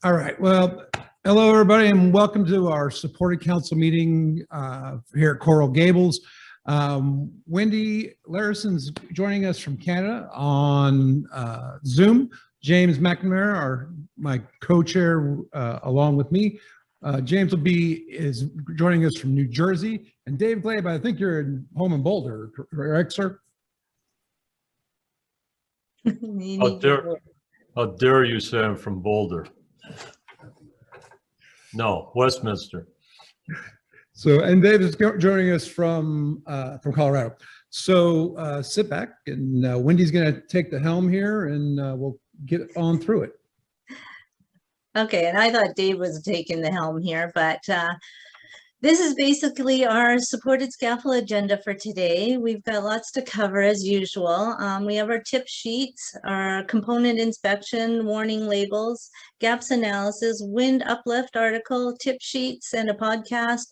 All right. Well, hello, everybody, and welcome to our supported council meeting here at Coral Gables. Wendy Larison's joining us from Canada on Zoom. James McNamara, my co-chair, along with me. James is joining us from New Jersey, and Dave Glabe, I think you're home in Boulder, correct, sir? How dare you say I'm from Boulder? No, Westminster. So, and Dave is joining us from Colorado. So sit back, and Wendy's going to take the helm here, and we'll get on through it. Okay, and I thought Dave was taking the helm here, but this is basically our supported scaffold agenda for today. We've got lots to cover as usual. We have our tip sheets, our component inspection, warning labels, gaps analysis, wind uplift article, tip sheets, and a podcast,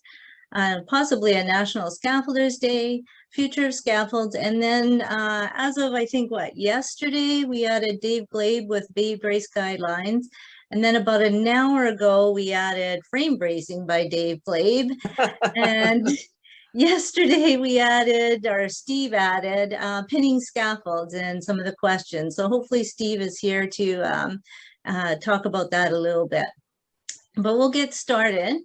possibly a National Scaffolders Day, future of scaffolds, and then as of I think yesterday we added Dave Glabe with Bay Brace Guidelines. And then about an hour ago, we added frame bracing by Dave Glabe. And yesterday Steve added pinning scaffolds and some of the questions. So hopefully Steve is here to talk about that a little bit. But we'll get started.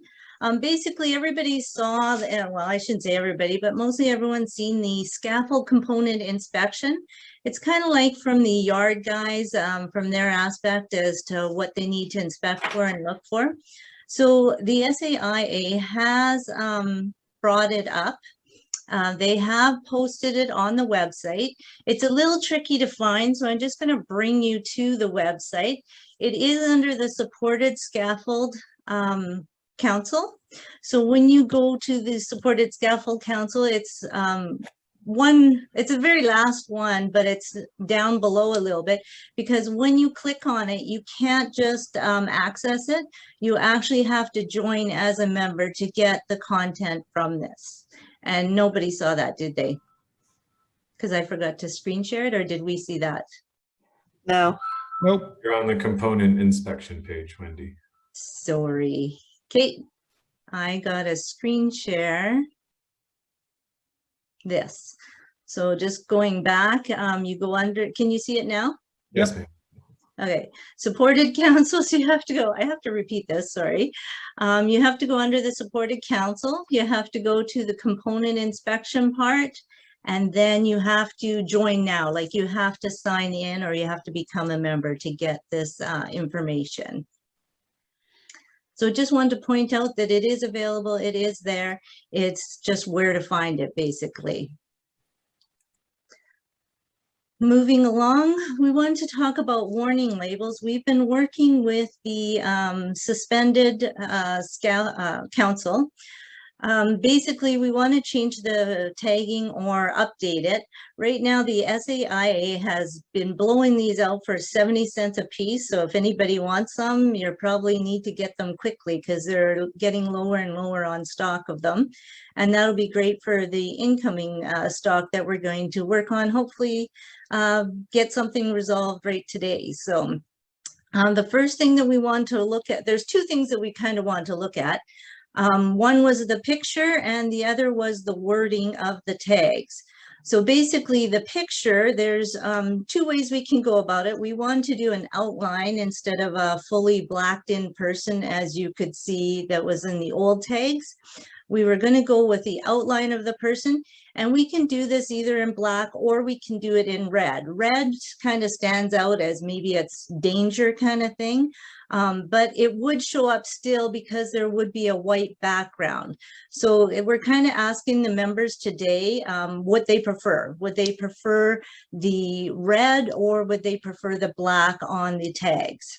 Basically, everybody saw, well, I shouldn't say everybody, but mostly everyone's seen the scaffold component inspection. It's kind of like from the yard guys, from their aspect as to what they need to inspect for and look for. So the SAIA has brought it up. They have posted it on the website. It's a little tricky to find, so I'm just going to bring you to the website. It is under the Supported Scaffold Council. So when you go to the Supported Scaffold Council, it's it's a very last one, but it's down below a little bit, because when you click on it, you can't just access it. You actually have to join as a member to get the content from this. And nobody saw that, did they? Because I forgot to screen share it, or did we see that? No. Nope. You're on the component inspection page, Wendy. Sorry. Kate, I got a screen share this. So just going back, you go under, can you see it now? Yes, ma'am. Okay, supported councils, you have to go, I have to repeat this, sorry. You have to go under the supported council, you have to go to the component inspection part, and then you have to join now, like you have to sign in or you have to become a member to get this information. So just wanted to point out that it is available, it is there, it's just where to find it basically. Moving along, we want to talk about warning labels. We've been working with the suspended council. Basically, we want to change the tagging or update it. Right now, the SAIA has been blowing these out for 70 cents a piece. So if anybody wants some, you probably need to get them quickly because they're getting lower and lower on stock of them. And that'll be great for the incoming stock that we're going to work on. Hopefully get something resolved right today. So the first thing that we want to look at, there's two things that we kind of want to look at. One was the picture and the other was the wording of the tags. So basically the picture, there's two ways we can go about it. We want to do an outline instead of a fully blacked in person, as you could see that was in the old tags. We were going to go with the outline of the person, and we can do this either in black or we can do it in red. Red kind of stands out as maybe it's danger kind of thing, but it would show up still because there would be a white background. So we're kind of asking the members today what they prefer. Would they prefer the red or would they prefer the black on the tags?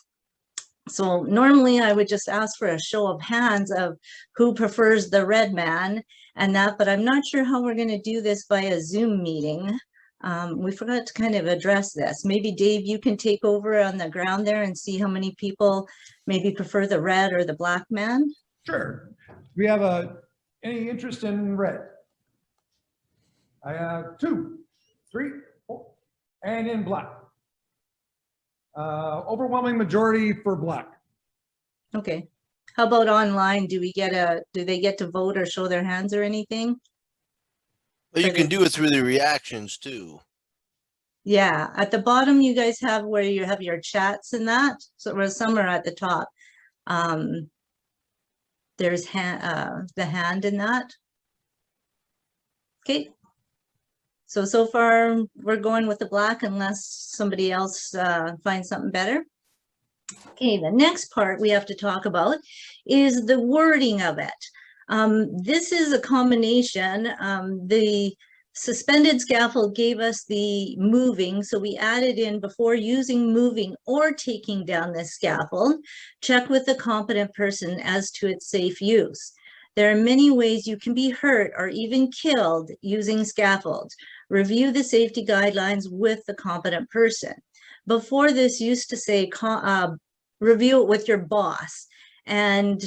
So normally I would just ask for a show of hands of who prefers the red man and that, but I'm not sure how we're going to do this by a Zoom meeting. We forgot to kind of address this. Maybe Dave, you can take over on the ground there and see how many people maybe prefer the red or the black man. Sure. We have any interest in red? I have 2, 3, 4, and in black. Overwhelming majority for black. Okay. How about online? Do they get to vote or show their hands or anything? But you For can the- do it through the reactions too. Yeah, at the bottom, you guys have where you have your chats and that. So where some are at the top. There's the hand in that. Okay. So far we're going with the black unless somebody else finds something better. Okay, the next part we have to talk about is the wording of it. This is a combination. The suspended scaffold gave us the moving, so we added in before using moving or taking down this scaffold, check with the competent person as to its safe use. There are many ways you can be hurt or even killed using scaffolds. Review the safety guidelines with the competent person. Before this used to say, review it with your boss. And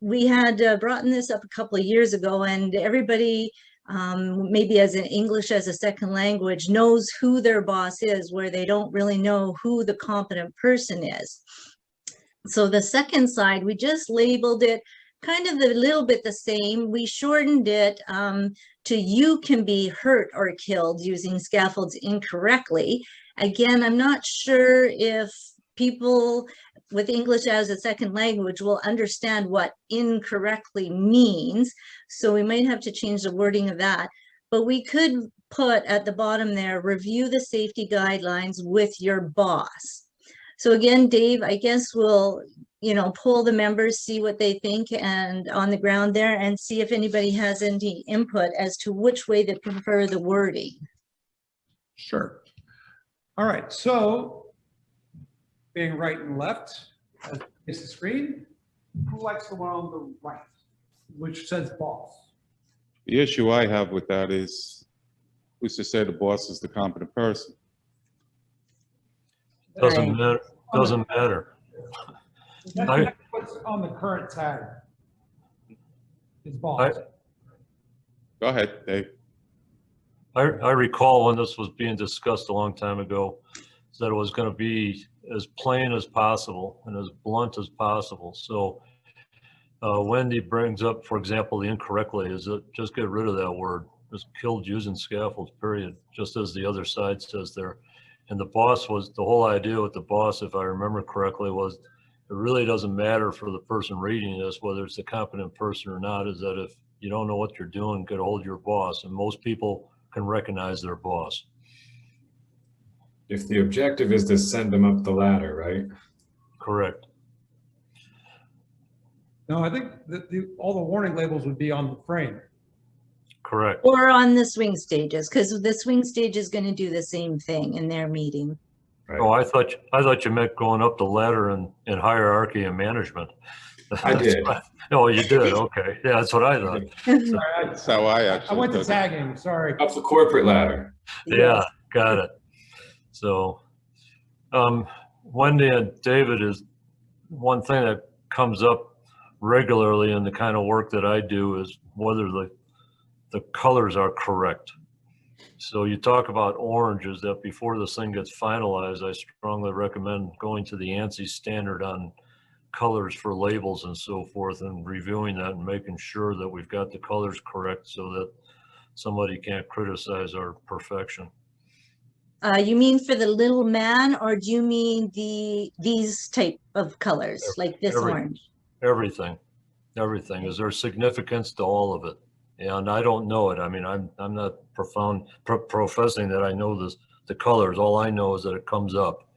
we had brought this up a couple of years ago, and everybody, maybe as an English as a second language, knows who their boss is, where they don't really know who the competent person is. So the second side, we just labeled it kind of a little bit the same. We shortened it to you can be hurt or killed using scaffolds incorrectly. Again, I'm not sure if people with English as a second language will understand what incorrectly means. So we might have to change the wording of that. But we could put at the bottom there, review the safety guidelines with your boss. So again, Dave, I guess we'll, poll the members, see what they think and on the ground there, and see if anybody has any input as to which way they prefer the wording. Sure. All right, so being right and left, is the screen. Who likes the one on the right, which says boss? The issue I have with that is, who's to say the boss is the competent person? Doesn't matter. Doesn't matter. That's what's on the current tag. Is boss. Go ahead, Dave. I recall when this was being discussed a long time ago, that it was going to be as plain as possible and as blunt as possible. So Wendy brings up, for example, the incorrectly is that just get rid of that word. Just killed using scaffolds, period, just as the other side says there. And the boss was, the whole idea with the boss, if I remember correctly, was it really doesn't matter for the person reading this, whether it's a competent person or not, is that if you don't know what you're doing, get a hold of your boss. And most people can recognize their boss. If the objective is to send them up the ladder, right? Correct. No, I think that all the warning labels would be on the frame. Correct. Or on the swing stages, because the swing stage is going to do the same thing in their meeting. Right. Oh, I thought you meant going up the ladder in hierarchy and management. I did. Oh, you did. Okay. Yeah, that's what I thought. Sorry, That's how I I actually went to took it. tagging, sorry. Up the corporate ladder. Yeah, got it. So, Wendy and David, is one thing that comes up regularly in the kind of work that I do is whether the colors are correct. So you talk about oranges, that before this thing gets finalized, I strongly recommend going to the ANSI standard on colors for labels and so forth, and reviewing that and making sure that we've got the colors correct so that somebody can't criticize our perfection. You mean for the little man, or do you mean these type of colors, like this orange? Everything. Is there significance to all of it? And I don't know it. I mean, I'm not professing that I know the colors. All I know is that it comes up,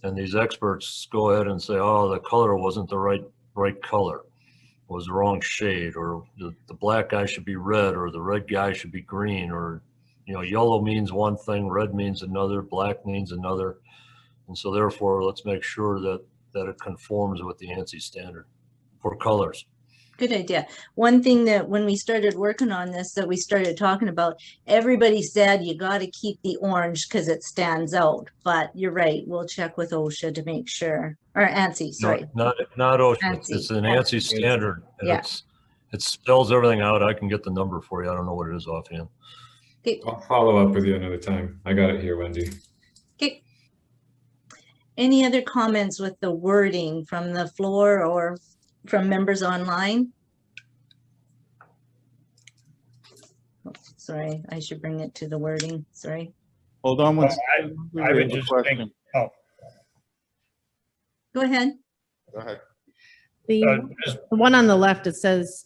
and these experts go ahead and say, oh, the color wasn't the right color, it was the wrong shade, or the black guy should be red, or the red guy should be green, or yellow means one thing, red means another, black means another. And so therefore, let's make sure that it conforms with the ANSI standard for colors. Good idea. One thing that when we started working on this, that we started talking about, everybody said you got to keep the orange because it stands out. But you're right. We'll check with OSHA to make sure. Or ANSI, sorry. Not OSHA. ANSI. It's an ANSI standard. And Yeah. it spells everything out. I can get the number for you. I don't know what it is offhand. Okay. I'll follow up with you another time. I got it here, Wendy. Okay. Any other comments with the wording from the floor or from members online? Oh, sorry, I should bring it to the wording. Sorry. Hold on one Well, second. I would just think, oh, Go ahead. Go ahead. just, The one on the left, it says,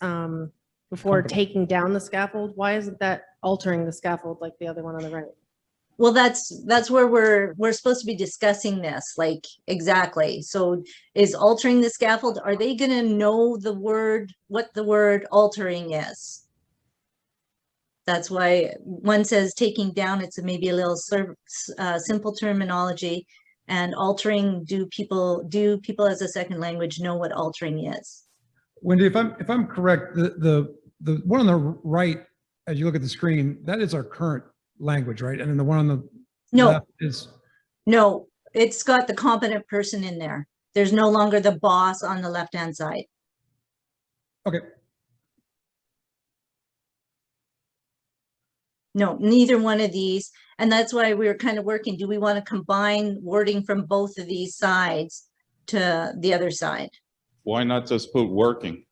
before Company. taking down the scaffold, why isn't that altering the scaffold like the other one on the right? Well, that's where we're supposed to be discussing this, like, exactly. So is altering the scaffold, are they gonna know the word, what the word altering is? That's why one says taking down, it's maybe a little simple terminology. And altering, do people as a second language know what altering is? Wendy, if I'm correct, the one on the right, as you look at the screen, that is our current language, right? And then the one on the No, left is, no, it's got the competent person in there. There's no longer the boss on the left-hand side. okay, No, neither one of these. And that's why we were kind of working. Do we want to combine wording from both of these sides to the other side? Why not just put working?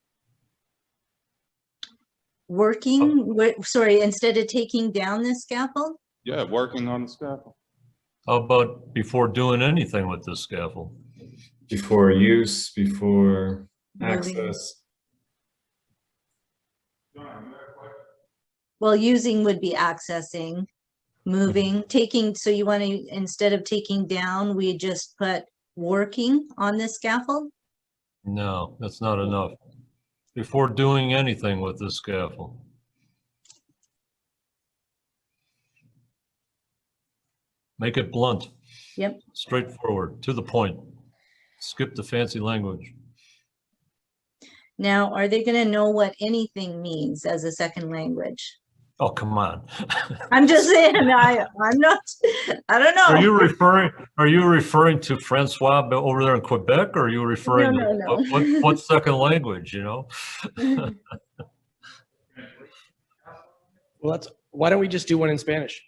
Working, sorry, instead of taking down the scaffold? Yeah, working on the scaffold. How about before doing anything with this scaffold? Before use, before Moving. access. Well, using would be accessing, moving, taking. So you want to, instead of taking down, we just put working on the scaffold? No, that's not enough. Before doing anything with this scaffold. Make it blunt, Yep. straightforward, to the point. Skip the fancy language. Now, are they going to know what anything means as a second language? Oh, come on. I'm just saying, I'm not, I don't know. Are you referring to Francois over there in Quebec, or are you referring No, to no. what second language, you know? Well, why don't we just do one in Spanish?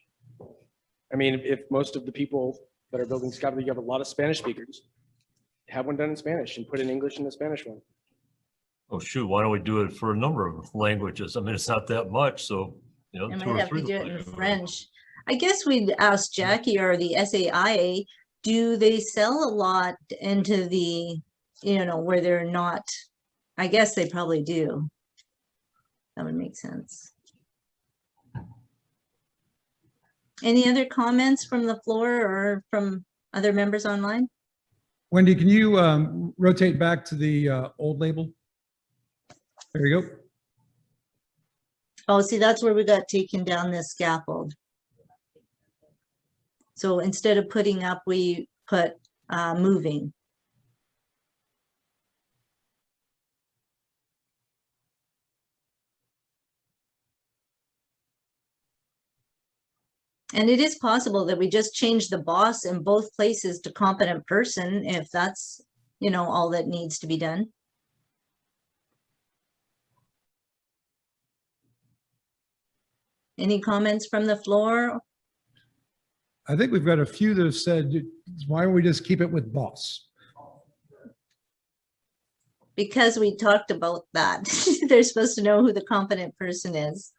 I mean, if most of the people that are building scaffold, you have a lot of Spanish speakers, have one done in Spanish and put in English in the Spanish one. Oh, shoot, why don't we do it for a number of languages? I mean, it's not that much, so, you know, I 2 might or have 3. to do it in French. I guess we'd ask Jackie or the SAIA, do they sell a lot into the, where they're not, I guess they probably do. That would make sense. Any other comments from the floor or from other members online? Wendy, can you rotate back to the old label? There you go. Oh, see, that's where we got taken down this scaffold. So instead of putting up, we put moving. And it is possible that we just change the boss in both places to competent person if that's, all that needs to be done. Any comments from the floor? I think we've got a few that have said, why don't we just keep it with boss? Because we talked about that. They're supposed to know who the competent person is.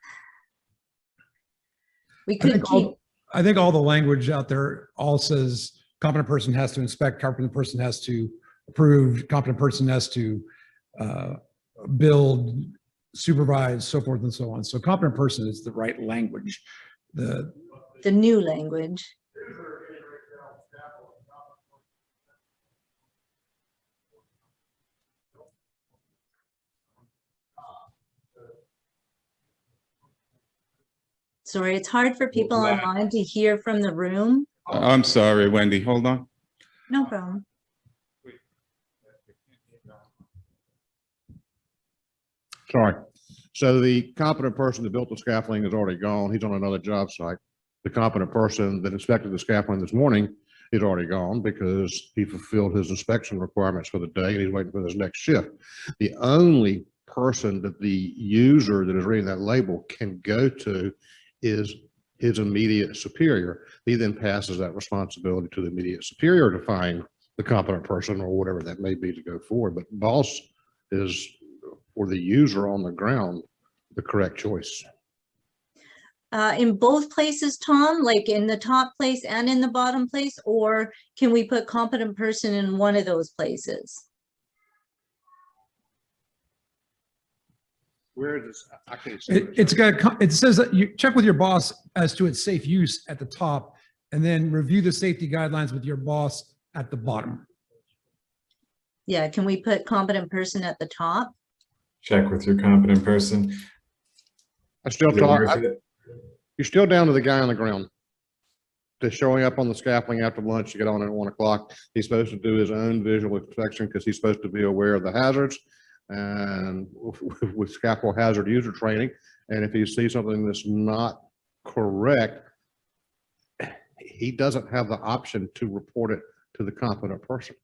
We could keep. I think all the language out there all says competent person has to inspect, competent person has to approve, competent person has to build, supervise, so forth and so on. So competent person is the right language. The new language. Sorry, it's hard for people online to hear from the room. I'm sorry, Wendy, hold on. No problem. Sorry. So the competent person that built the scaffolding is already gone. He's on another job site. The competent person that inspected the scaffolding this morning is already gone because he fulfilled his inspection requirements for the day and he's waiting for his next shift. The only person that the user that is reading that label can go to is his immediate superior. He then passes that responsibility to the immediate superior to find the competent person or whatever that may be to go forward. But boss is, for the user on the ground, the correct choice. In both places, Tom, like in the top place and in the bottom place, or can we put competent person in one of those places? Where is this? I can't see. It says that you check with your boss as to its safe use at the top, and then review the safety guidelines with your boss at the bottom. Yeah, can we put competent person at the top? Check with your competent person. I still Is it talk. worth it? You're still down to the guy on the ground. They're showing up on the scaffolding after lunch to get on at 1 o'clock. He's supposed to do his own visual inspection because he's supposed to be aware of the hazards and with scaffold hazard user training. And if he sees something that's not correct, he doesn't have the option to report it to the competent person.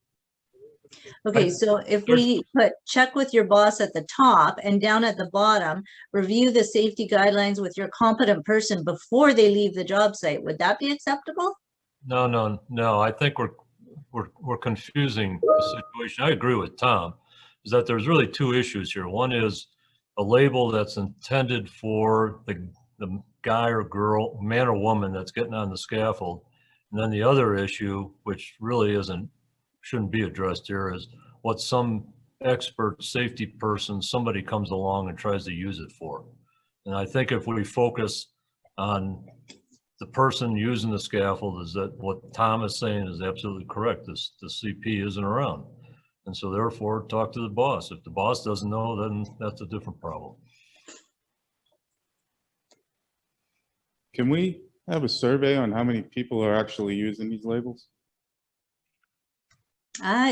Okay, so if we put check with your boss at the top and down at the bottom, review the safety guidelines with your competent person before they leave the job site, would that be acceptable? No. I think we're confusing the situation. I agree with Tom, is that there's really two issues here. One is a label that's intended for the guy or girl, man or woman that's getting on the scaffold. And then the other issue, which really shouldn't be addressed here, is what some expert safety person, somebody comes along and tries to use it for. And I think if we focus on the person using the scaffold, is that what Tom is saying is absolutely correct. The CP isn't around. And so therefore talk to the boss. If the boss doesn't know, then that's a different problem. Can we have a survey on how many people are actually using these labels?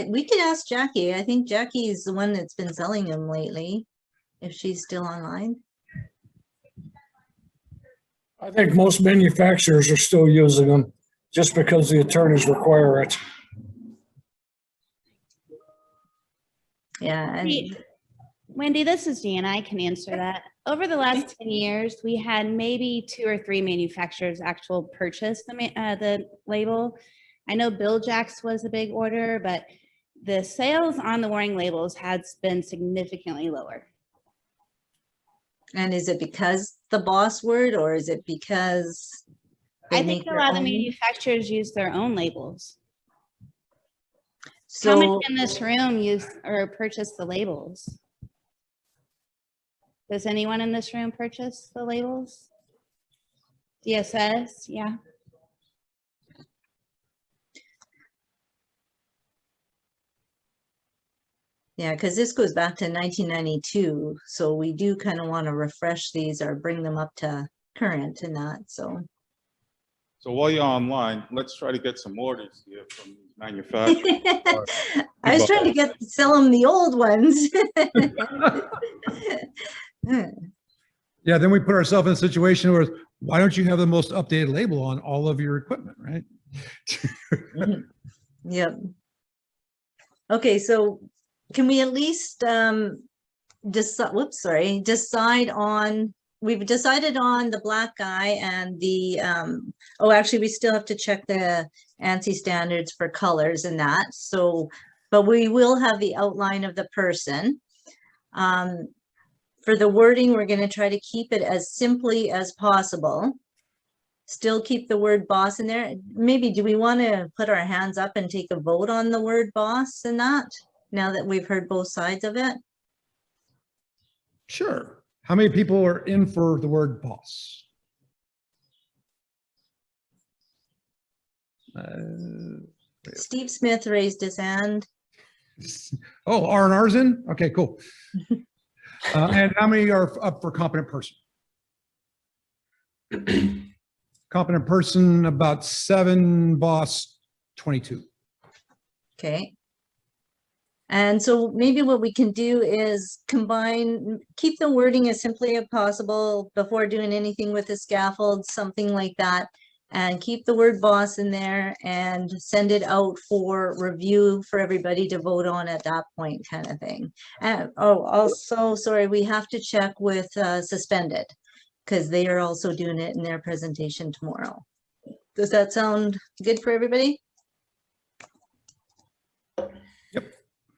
We could ask Jackie. I think Jackie is the one that's been selling them lately, if she's still online. I think most manufacturers are still using them just because the attorneys require it. Yeah, and Wendy, this is Deanna. I can answer that. Over the last 10 years, we had maybe 2 or 3 manufacturers actual purchase the label. I know Bill Jacks was a big order, but the sales on the warning labels has been significantly lower. is it because the boss word, or is it because they I think make a their lot of own? manufacturers use their own labels. How So many in this room use or purchase the labels? Does anyone in this room purchase the labels? DSS, yeah. yeah, because this goes back to 1992, so we do kind of want to refresh these or bring them up to current and that. So So while you're online, let's try to get some orders here from these manufacturers. I was trying to sell them the old ones. Yeah, then we put ourselves in a situation where, why don't you have the most updated label on all of your equipment, right? Yep. Okay, so can we at least decide on, we've decided on the black guy and the oh, actually we still have to check the ANSI standards for colors and that. So, but we will have the outline of the person. For the wording, we're going to try to keep it as simply as possible. Still keep the word boss in there. Maybe do we want to put our hands up and take a vote on the word boss and that, now that we've heard both sides of it? Sure. How many people are in for the word boss? Steve Smith raised his hand. Oh, R&R's in? Okay, cool. And how many are up for competent person? Competent person, about 7, boss, 22. Okay. And so maybe what we can do is combine, keep the wording as simply as possible before doing anything with the scaffold, something like that. And keep the word boss in there and send it out for review for everybody to vote on at that point, kind of thing. And also, sorry, we have to check with Suspended because they are also doing it in their presentation tomorrow. Does that sound good for everybody?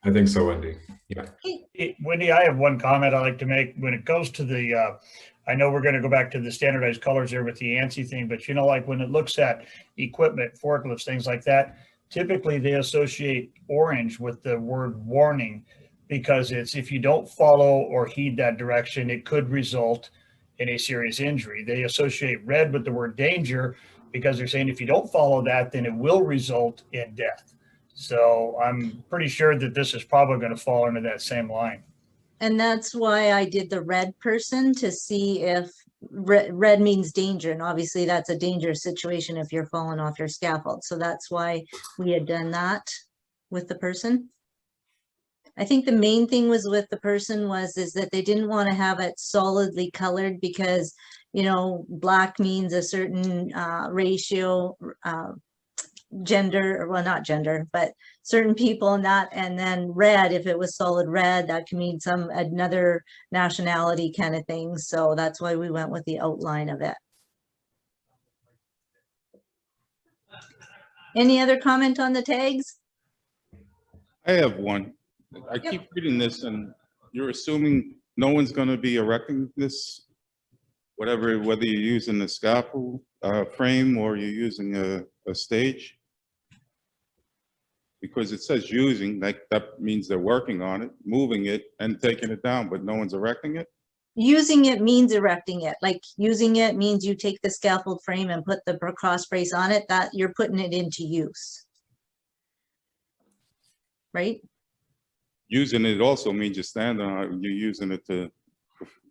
I think so, Wendy. Yeah. Hey, Wendy, I have one comment I'd like to make when it goes to the, I know we're going to go back to the standardized colors there with the ANSI thing, but like when it looks at equipment, forklifts, things like that, typically they associate orange with the word warning because it's if you don't follow or heed that direction, it could result in a serious injury. They associate red with the word danger because they're saying if you don't follow that, then it will result in death. So I'm pretty sure that this is probably going to fall into that same line. And that's why I did the red person to see if red means danger. And obviously that's a dangerous situation if you're falling off your scaffold. So that's why we had done that with the person. I think the main thing was with the person is that they didn't want to have it solidly colored because, black means a certain ratio, gender, or well, not gender, but certain people, not, and then red, if it was solid red, that can mean another nationality kind of thing. So that's why we went with the outline of it. Any other comment on the tags? I have one. I keep reading this and you're assuming no one's going to be erecting this, whether you're using the scaffold frame or you're using a stage. Because it says using, like that means they're working on it, moving it and taking it down, but no one's erecting it. Using it means erecting it. Like using it means you take the scaffold frame and put the cross brace on it, that you're putting it into use. Right? Using it also means you're standing on it, you're using it to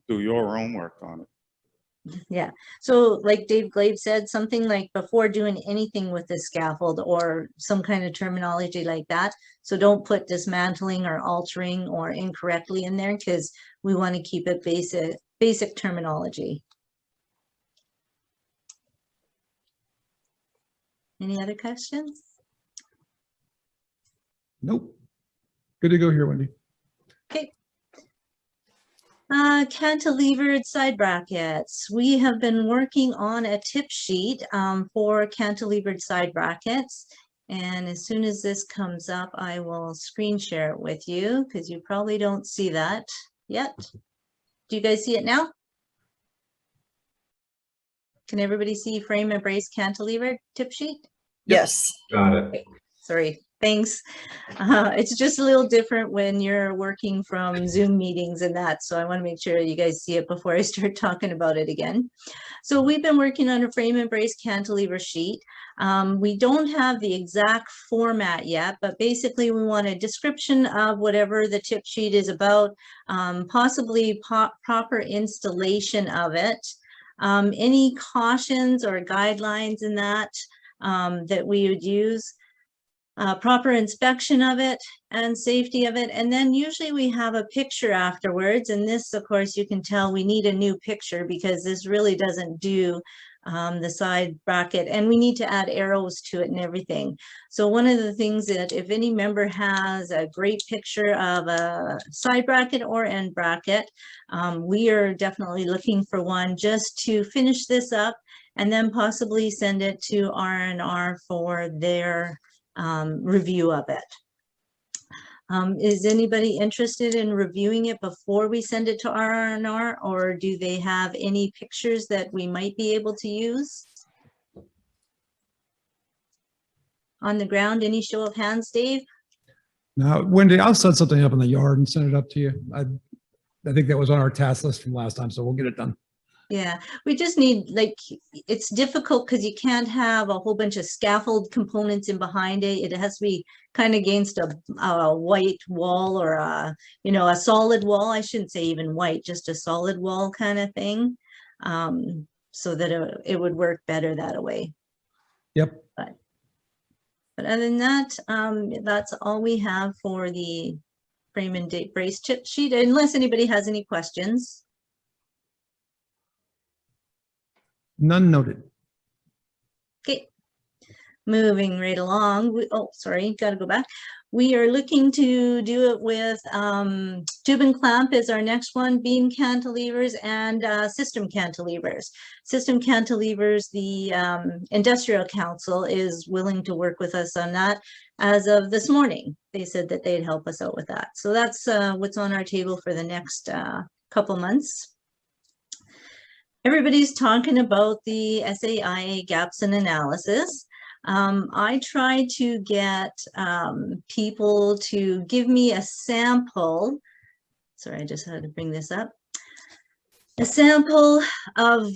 do your own work on it. Yeah. So like Dave Glave said, something like before doing anything with the scaffold or some kind of terminology like that. So don't put dismantling or altering or incorrectly in there because we want to keep it basic terminology. Any other questions? Nope. Good to go here, Wendy. Okay. Cantilevered side brackets. We have been working on a tip sheet for cantilevered side brackets. And as soon as this comes up, I will screen share it with you because you probably don't see that yet. Do you guys see it now? Can everybody see frame and brace cantilevered tip sheet? Yes. Got it. Okay. Sorry. Thanks. It's just a little different when you're working from Zoom meetings and that. So I want to make sure you guys see it before I start talking about it again. So we've been working on a frame and brace cantilever sheet. We don't have the exact format yet, but basically we want a description of whatever the tip sheet is about, possibly proper installation of it, any cautions or guidelines in that that we would use. Proper inspection of it and safety of it. And then usually we have a picture afterwards. And this, of course, you can tell we need a new picture because this really doesn't do the side bracket, and we need to add arrows to it and everything. So one of the things that if any member has a great picture of a side bracket or end bracket, we are definitely looking for one just to finish this up and then possibly send it to R&R for their review of it. Is anybody interested in reviewing it before we send it to R&R, or do they have any pictures that we might be able to use? On the ground, any show of hands, Dave? Now, Wendy, I'll set something up in the yard and send it up to you. I think that was on our task list from last time, so we'll get it done. Yeah, we just need, like, it's difficult because you can't have a whole bunch of scaffold components in behind it. It has to be kind of against a white wall or a solid wall. I shouldn't say even white, just a solid wall kind of thing, so that it would work better that way. Yep. But other than that, that's all we have for the frame and date brace chip sheet, unless anybody has any questions. None noted. Okay, moving right along. Oh, sorry, got to go back. We are looking to do it with tube and clamp is our next one, beam cantilevers and system cantilevers. System cantilevers, the Industrial Council is willing to work with us on that as of this morning. They said that they'd help us out with that. So that's what's on our table for the next couple months. Everybody's talking about the SAIA gaps in analysis. I tried to get people to give me a sample. Sorry, I just had to bring this up. A sample of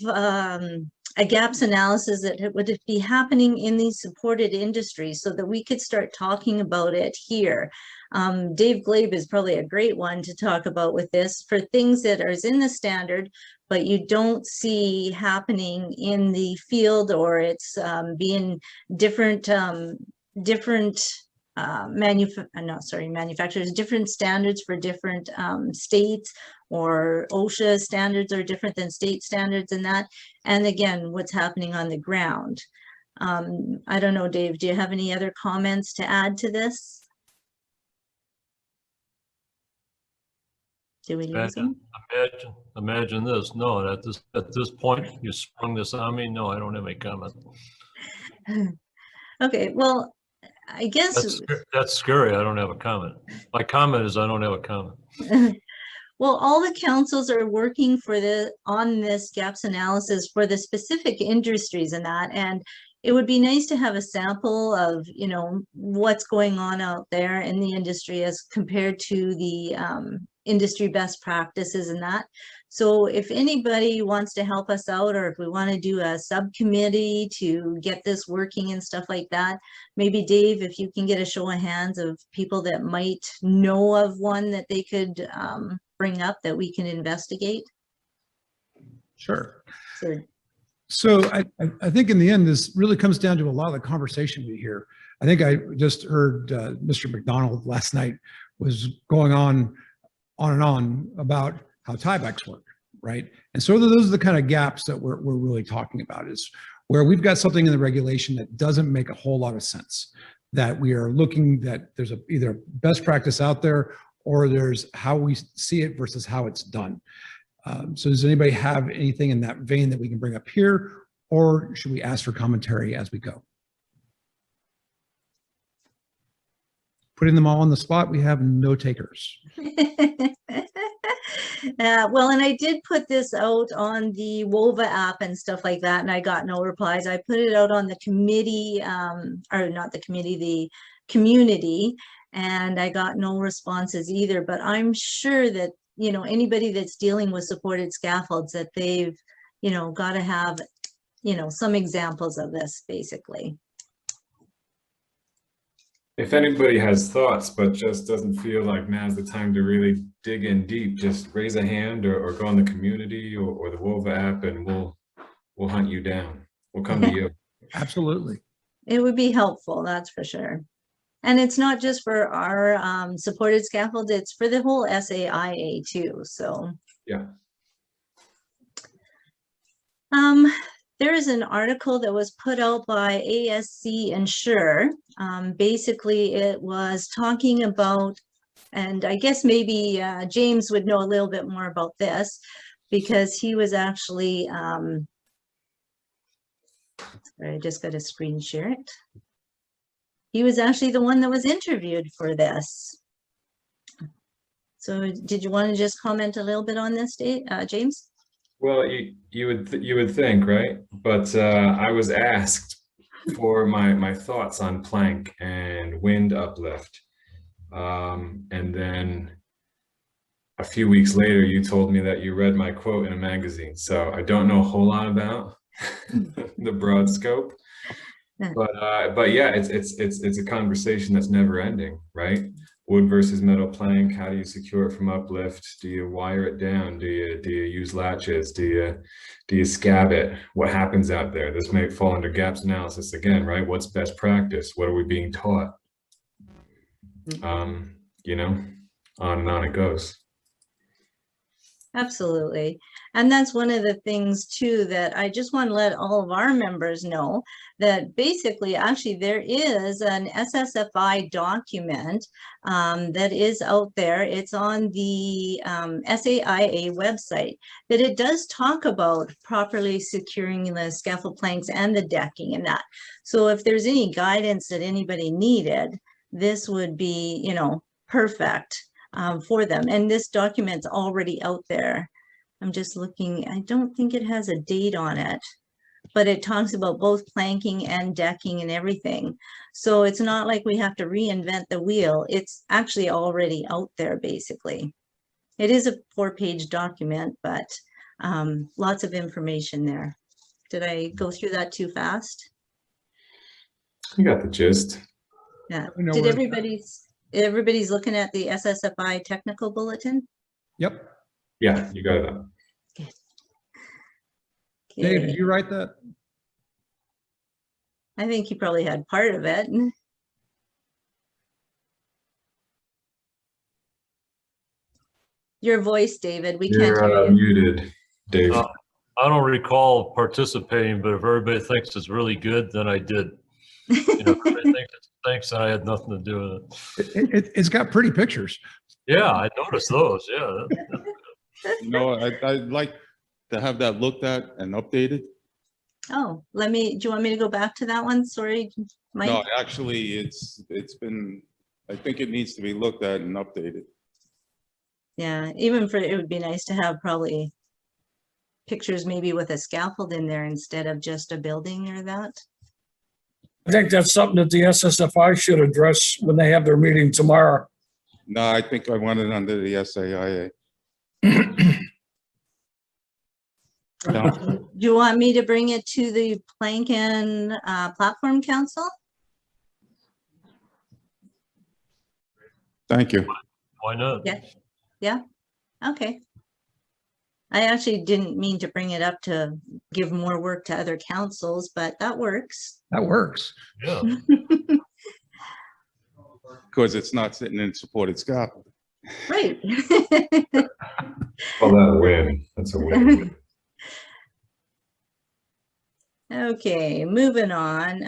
a gaps analysis that would be happening in these supported industries so that we could start talking about it here. Dave Glabe is probably a great one to talk about with this for things that are in the standard, but you don't see happening in the field, or it's being different manufacturers, different standards for different states, or OSHA standards are different than state standards and that. And again, what's happening on the ground. I don't know, Dave, do you have any other comments to add to this? Do we lose him? Imagine this. No, at this point, you sprung this on me. No, I don't have any comment. Okay, well, I guess that's scary. I don't have a comment. My comment is I don't have a comment. well, all the councils are working on this gaps analysis for the specific industries and that, and it would be nice to have a sample of, you know, what's going on out there in the industry as compared to the industry best practices and that. So if anybody wants to help us out, or if we want to do a subcommittee to get this working and stuff like that, maybe Dave, if you can get a show of hands of people that might know of one that they could bring up that we can investigate. Sure. So I think in the end, this really comes down to a lot of the conversation we hear. I think I just heard Mr. McDonald last night was going on and on about how tiebacks work, right? And so those are the kind of gaps that we're really talking about, is where we've got something in the regulation that doesn't make a whole lot of sense, that we are looking that there's either best practice out there, or there's how we see it versus how it's done. So does anybody have anything in that vein that we can bring up here, or should we ask for commentary as we go? Putting them all on the spot, we have no takers. Well, and I did put this out on the WOVA app and stuff like that, and I got no replies. I put it out on the committee, or not the committee, the community, and I got no responses either. But I'm sure that, you know, anybody that's dealing with supported scaffolds, that they've, you know, got to have, you know, some examples of this, basically. If anybody has thoughts but just doesn't feel like now's the time to really dig in deep, just raise a hand or go on the community or the WOVA app, and we'll hunt you down. We'll come to you. Absolutely. It would be helpful, that's for sure. And it's not just for our supported scaffold, it's for the whole SAIA too, so. Yeah. There is an article that was put out by ASC Insure. Basically, it was talking about, and I guess maybe James would know a little bit more about this, because he was actually, sorry, I just got to screen share it. He was actually the one that was interviewed for this. So did you want to just comment a little bit on this, James? Well, you would think, right? But I was asked for my thoughts on plank and wind uplift, and then a few weeks later, you told me that you read my quote in a magazine. So I don't know a whole lot about the broad scope, but yeah, it's a conversation that's never ending, right? Wood versus metal plank. How do you secure it from uplift? Do you wire it down? Do you use latches? Do you scab it? What happens out there? This may fall under gaps analysis again, right? What's best practice? What are we being taught? You know, on and on it goes. Absolutely. And that's one of the things too, that I just want to let all of our members know that basically, actually, there is an SSFI document that is out there. It's on the SAIA website, that it does talk about properly securing the scaffold planks and the decking and that. So if there's any guidance that anybody needed, this would be, you know, perfect for them. And this document's already out there. I'm just looking, I don't think it has a date on it, but it talks about both planking and decking and everything. So it's not like we have to reinvent the wheel. It's actually already out there, basically. It is a 4-page document, but lots of information there. Did I go through that too fast? You got the gist. Yeah. We know Did where- everybody's looking at the SSFI technical bulletin? Yep. Yeah, you got it up. Dave, Okay. did you write that? I think you probably had part of it. Your voice, David, we can't You're hear you. muted, Dave. I don't recall participating, but if everybody thinks it's really good, then I did. You know, if everybody thinks it stinks, I had nothing to do with it. It's got pretty pictures. Yeah, I noticed those, yeah. You know, I'd like to have that looked at and updated. Oh, do you want me to go back to that one? Sorry, Mike. No, actually, it's been, I think it needs to be looked at and updated. Yeah, even it would be nice to have probably pictures maybe with a scaffold in there instead of just a building or that. I think that's something that the SSFI should address when they have their meeting tomorrow. No, I think I want it under the SAIA. No. Do you want me to bring it to the Plank and Platform Council? Thank you. Why not? Yeah, yeah, okay. I actually didn't mean to bring it up to give more work to other councils, but that works. That works. Yeah. Because it's not sitting in supported scaffold. Right. Well, that win. That's a win. Okay, moving on.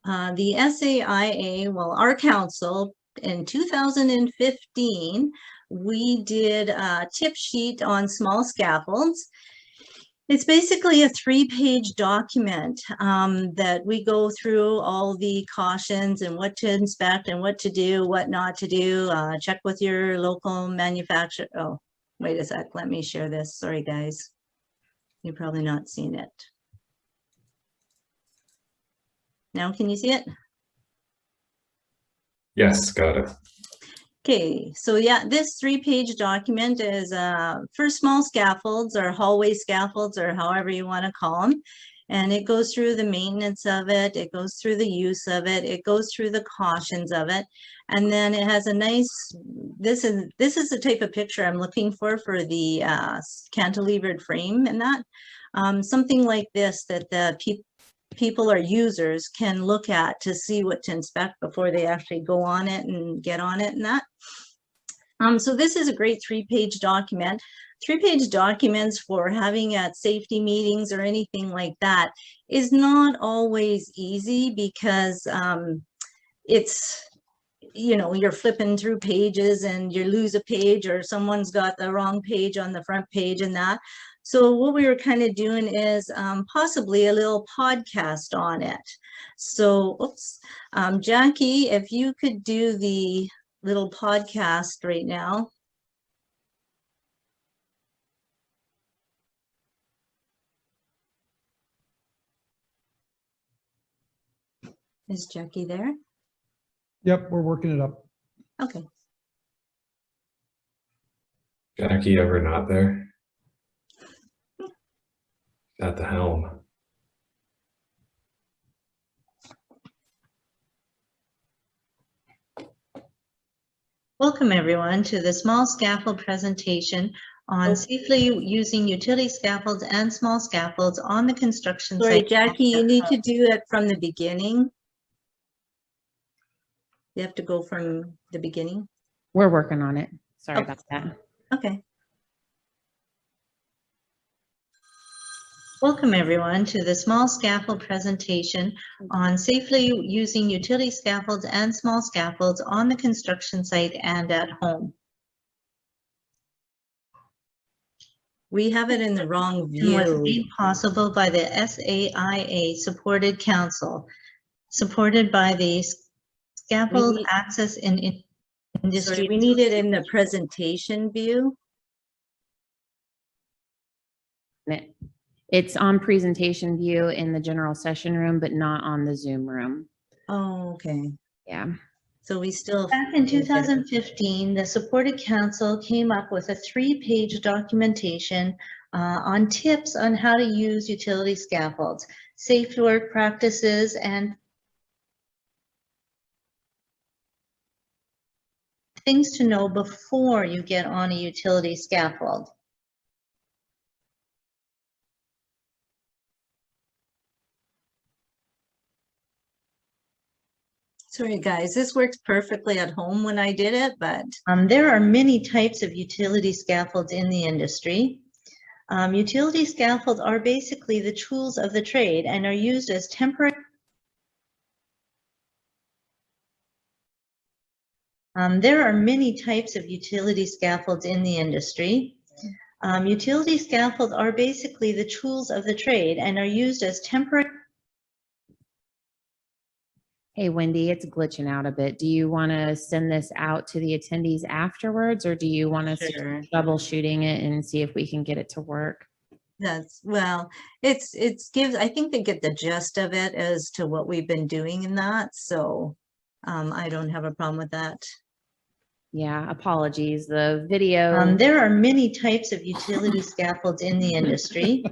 The SAIA, well, our council in 2015, we did a tip sheet on small scaffolds. It's basically a 3-page document that we go through all the cautions and what to inspect and what to do, what not to do. Check with your local manufacturer. Oh, wait a sec. Let me share this. Sorry, guys. You've probably not seen it. Now, can you see it? Yes, got it. Okay, so yeah, this 3-page document is for small scaffolds or hallway scaffolds or however you want to call them. And it goes through the maintenance of it. It goes through the use of it. It goes through the cautions of it. And then it has a nice, this is the type of picture I'm looking for the cantilevered frame and that. Something like this that the people or users can look at to see what to inspect before they actually go on it and get on it and that. So this is a great 3-page document. 3-page documents for having at safety meetings or anything like that is not always easy because it's, you know, you're flipping through pages and you lose a page or someone's got the wrong page on the front page and that. So what we were kind of doing is possibly a little podcast on it. So, oops, Jackie, if you could do the little podcast right now. Is Jackie there? Yep, we're working it up. Okay. Jackie ever not there? At the helm. Welcome everyone to the small scaffold presentation on safely using utility scaffolds and small scaffolds on the construction site. Sorry, Jackie, you need to do it from the beginning. You have to go from the beginning. We're working on it. Sorry Okay. about that. Okay. Welcome, everyone, to the small scaffold presentation on safely using utility scaffolds and small scaffolds on the construction site and at home. We have it in the wrong view. Was made possible by the SAIA supported council, supported by the Scaffold Access in Industry. Sorry, we need it in the presentation view. It's on presentation view in the general session room, but not on the Zoom room. Oh, okay. Yeah. So we still. Back in 2015, the supported council came up with a 3-page documentation on tips on how to use utility scaffolds, safe work practices, and things to know before you get on a utility scaffold. Sorry guys, this works perfectly at home when I did it, but there are many types of utility scaffolds in the industry. Utility scaffolds are basically the tools of the trade and are used as temporary. There are many types of utility scaffolds in the industry. Utility scaffolds are basically the tools of the trade and are used as temporary. Hey, Wendy, it's glitching out a bit. Do you want to send this out to the attendees afterwards, or do you want us to troubleshooting it and see if we can get it to work? That's, well, it's gives, I think they get the gist of it as to what we've been doing in that. So I don't have a problem with that. Yeah, apologies. The video. There are many types of utility scaffolds in the industry.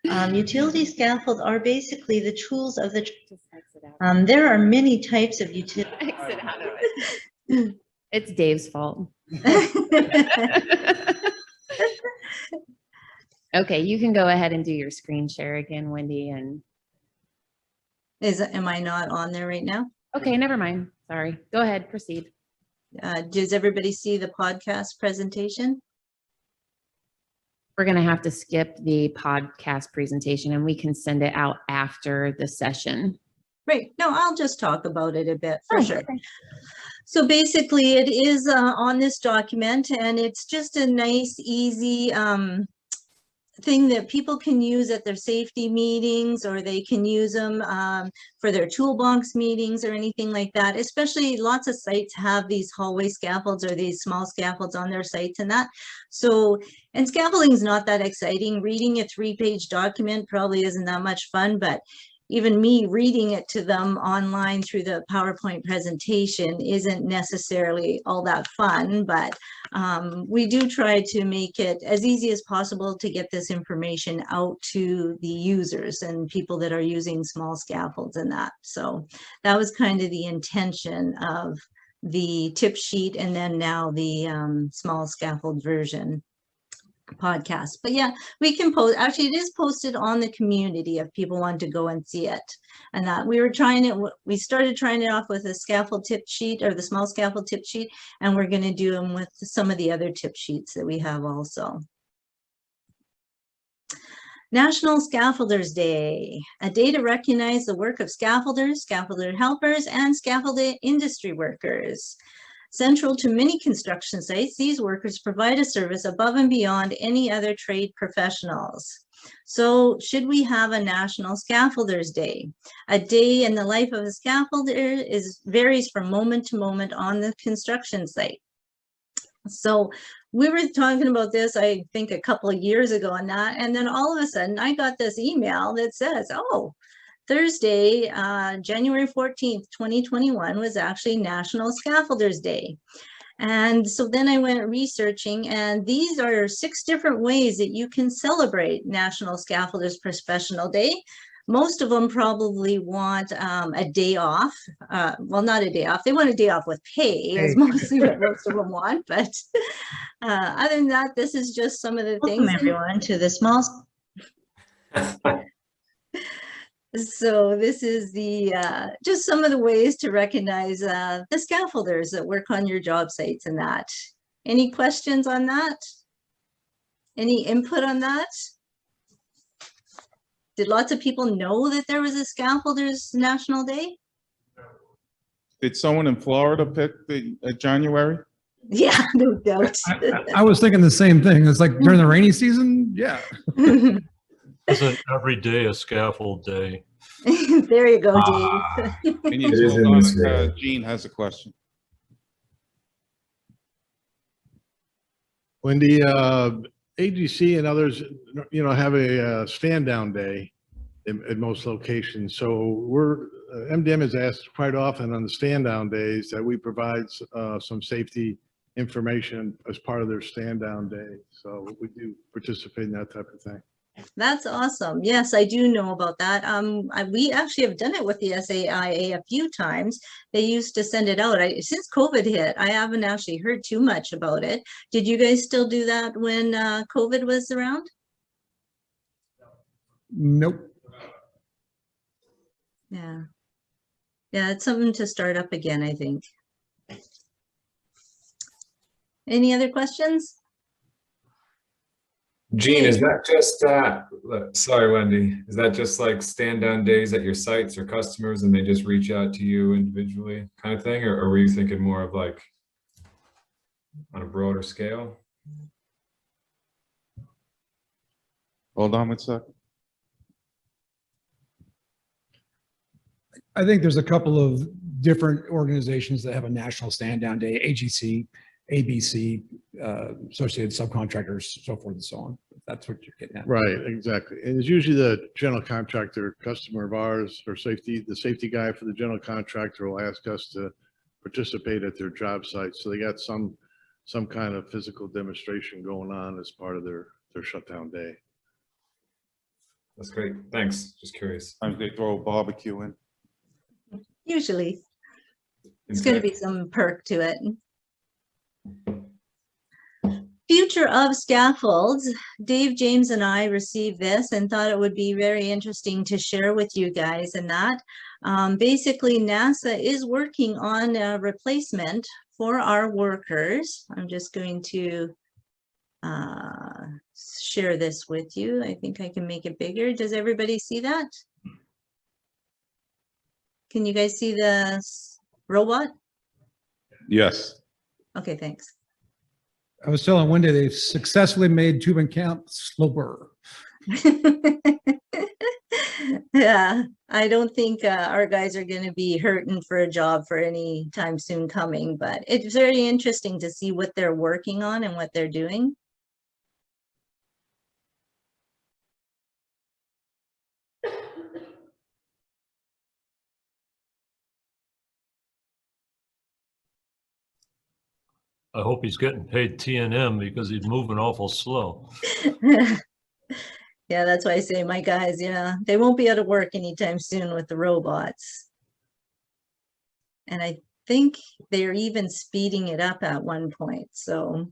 Utility scaffolds are basically the tools of the. There are many types of utility. Exit out of it. It's Dave's fault. Okay, you can go ahead and do your screen share again, Wendy. And am I not on there right now? Okay, never mind. Sorry. Go ahead, proceed. Does everybody see the podcast presentation? We're going to have to skip the podcast presentation and we can send it out after the session. Right. No, I'll just talk about it a bit for sure. Okay. So basically it is on this document, and it's just a nice, easy thing that people can use at their safety meetings, or they can use them for their toolbox meetings or anything like that. Especially lots of sites have these hallway scaffolds or these small scaffolds on their sites and that. So, and scaffolding is not that exciting. Reading a 3-page document probably isn't that much fun, but even me reading it to them online through the PowerPoint presentation isn't necessarily all that fun, but we do try to make it as easy as possible to get this information out to the users and people that are using small scaffolds and that. So that was kind of the intention of the tip sheet, and then now the small scaffold version podcast. But yeah, we can post, actually it is posted on the community if people want to go and see it. And that we started trying it off with a scaffold tip sheet, or the small scaffold tip sheet, and we're going to do them with some of the other tip sheets that we have also. National Scaffolders Day, a day to recognize the work of scaffolders, scaffolder helpers, and scaffold industry workers. Central to many construction sites, these workers provide a service above and beyond any other trade professionals. So should we have a National Scaffolders Day? A day in the life of a scaffolder varies from moment to moment on the construction site. So we were talking about this, I think, a couple of years ago on that, and then all of a sudden I got this email that says, oh, Thursday, January 14th, 2021 was actually National Scaffolders Day. And so then I went researching, and these are 6 different ways that you can celebrate National Scaffolders Professional Day. Most of them probably want a day off. Well, not a day off. They want a day off with pay, is mostly what most of them want. But other than that, this is just some of the things. Welcome everyone to the small. So this is the, just some of the ways to recognize the scaffolders that work on your job sites and that. Any questions on that? Any input on that? Did lots of people know that there was a Scaffolders National Day? Did someone in Florida pick the January? Yeah, no doubt. I was thinking the same thing. It's like during the rainy season. Yeah. Isn't every day a scaffold day? There you go, Dave. Can you It is hold in on? this room. Jean has a question. Wendy, AGC and others, have a stand down day in most locations. So MDM has asked quite often on the stand down days that we provide some safety information as part of their stand down day. So we do participate in that type of thing. That's awesome. Yes, I do know about that. We actually have done it with the SAIA a few times. They used to send it out. Since COVID hit, I haven't actually heard too much about it. Did you guys still do that when COVID was around? Nope. Yeah. Yeah, it's something to start up again, I think. Any other questions? Gene, is that just sorry, Wendy, is that just like stand down days at your sites or customers and they just reach out to you individually kind of thing? Or were you thinking more of like on a broader scale? Hold on one second. I think there's a couple of different organizations that have a national stand down day, AGC, ABC, associated subcontractors, so forth and so on. That's what you're getting at. Right, exactly. And it's usually the general contractor, customer of ours, or the safety guy for the general contractor will ask us to participate at their job site. So they got some kind of physical demonstration going on as part of their shutdown day. That's great. Thanks. Just curious. Sometimes they throw a barbecue in. Usually. It's going to be some perk to it. Future of Scaffolds. Dave, James, and I received this and thought it would be very interesting to share with you guys. And that basically NASA is working on a replacement for our workers. I'm just going to share this with you. I think I can make it bigger. Does everybody see that? Can you guys see the robot? Yes. Okay, thanks. I was telling Wendy they've successfully made tube and count slower. Yeah, I don't think our guys are going to be hurting for a job for any time soon coming, but it's very interesting to see what they're working on and what they're doing. I hope he's getting paid T&M because he's moving awful slow. Yeah, that's why I say my guys, yeah, they won't be out of work anytime soon with the robots. And I think they're even speeding it up at one point. So,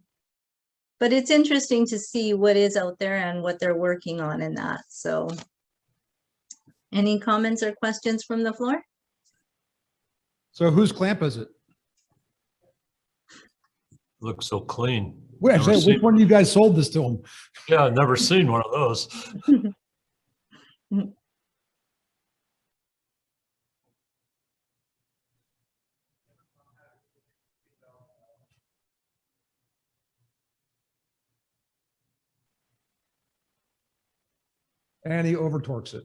but it's interesting to see what is out there and what they're working on in that. So any comments or questions from the floor? So whose clamp is it? Looks so clean. Wait, Never which seen- one of you guys sold this to them? Yeah, I've never seen one of those. And he over torques it.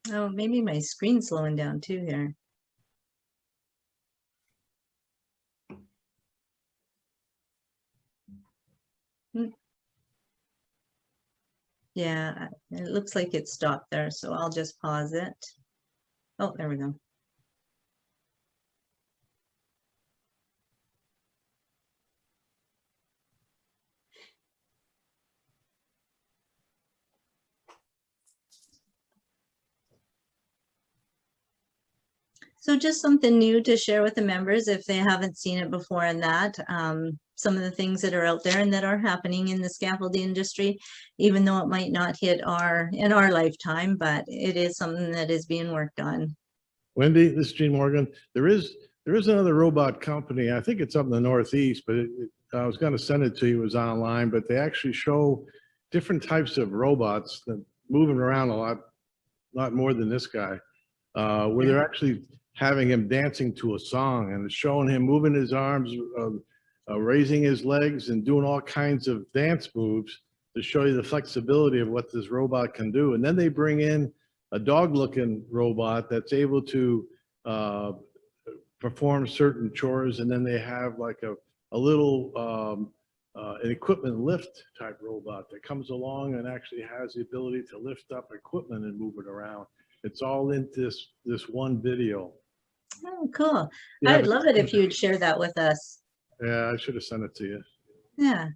Oh, maybe my screen's slowing down too here. Yeah, it looks like it stopped there, so I'll just pause it. Oh, there we go. So just something new to share with the members if they haven't seen it before, and that some of the things that are out there and that are happening in the scaffold industry, even though it might not hit in our lifetime, but it is something that is being worked on. Wendy, this is Gene Morgan. There is another robot company. I think it's up in the Northeast, but I was going to send it to you. It was online, but they actually show different types of robots that moving around a lot more than this guy, where they're actually having him dancing to a song, and it's showing him moving his arms, raising his legs, and doing all kinds of dance moves to show you the flexibility of what this robot can do. And then they bring in a dog-looking robot that's able to perform certain chores, and then they have like a little an equipment lift type robot that comes along and actually has the ability to lift up equipment and move it around. It's all in this one video. Oh, cool. Yeah, I would but- love it if you'd share that with us. Yeah, I should have sent it to you. Yeah,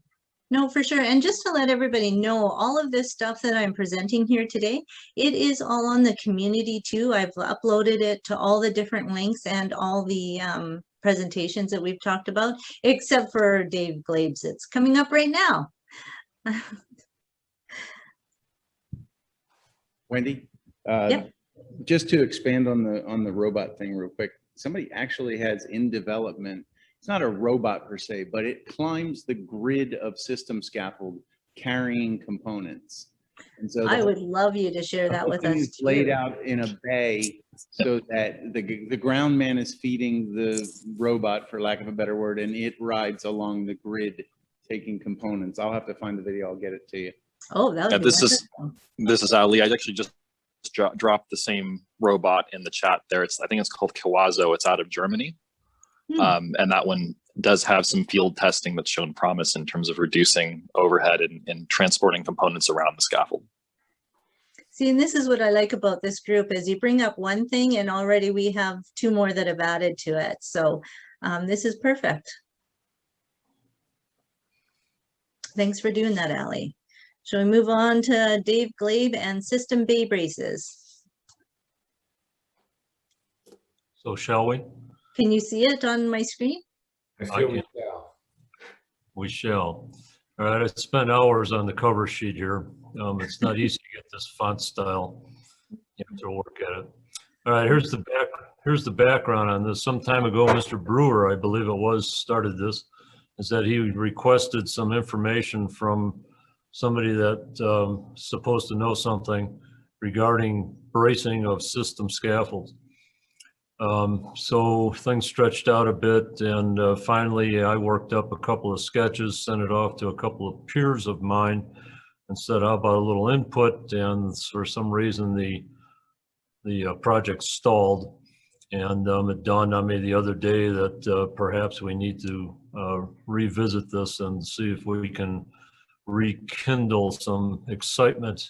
no, for sure. And just to let everybody know, all of this stuff that I'm presenting here today, it is all on the community too. I've uploaded it to all the different links and all the presentations that we've talked about, except for Dave Glabe's. It's coming up right now. Wendy, Yep. just to expand on the robot thing real quick, somebody actually has in development, it's not a robot per se, but it climbs the grid of system scaffold carrying components. And so I would love you to share that with us it's laid too. out in a bay so that the ground man is feeding the robot, for lack of a better word, and it rides along the grid taking components. I'll have to find the video. I'll get it to you. Oh, that would be wonderful. This is Ali. I actually just dropped the same robot in the chat there. I think it's called Kawazo. It's out of Germany. And that one does have some field testing that's shown promise in terms of reducing overhead and transporting components around the scaffold. See, and this is what I like about this group is you bring up one thing and already we have two more that have added to it. So this is perfect. Thanks for doing that, Ali. Shall we move on to Dave Glabe and system bay braces? So shall we? Can you see it on my screen? I feel we shall. We shall. All right, I spent hours on the cover sheet here. It's not easy to get this font style. You have to work at it. All right, here's the background on this. Some time ago, Mr. Brewer, I believe it was, started this, is that he requested some information from somebody that supposed to know something regarding bracing of system scaffolds. So things stretched out a bit, and finally I worked up a couple of sketches, sent it off to a couple of peers of mine and said, how about a little input? And for some reason the project stalled, and it dawned on me the other day that perhaps we need to revisit this and see if we can rekindle some excitement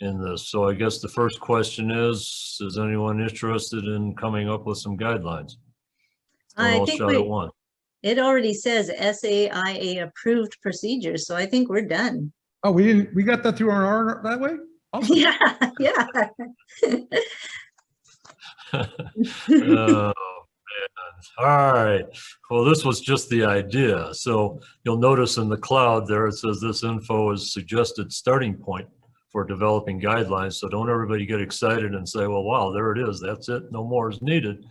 in this. So I guess the first question is anyone interested in coming up with some guidelines? I think shot at one. it already says SAIA approved procedures, so I think we're done. Oh, we got that through our that way? Awesome. Yeah, yeah. Oh, man. All right. Well, this was just the idea. So you'll notice in the cloud there, it says this info is suggested starting point for developing guidelines. So don't everybody get excited and say, well, wow, there it is. That's it. No more is needed.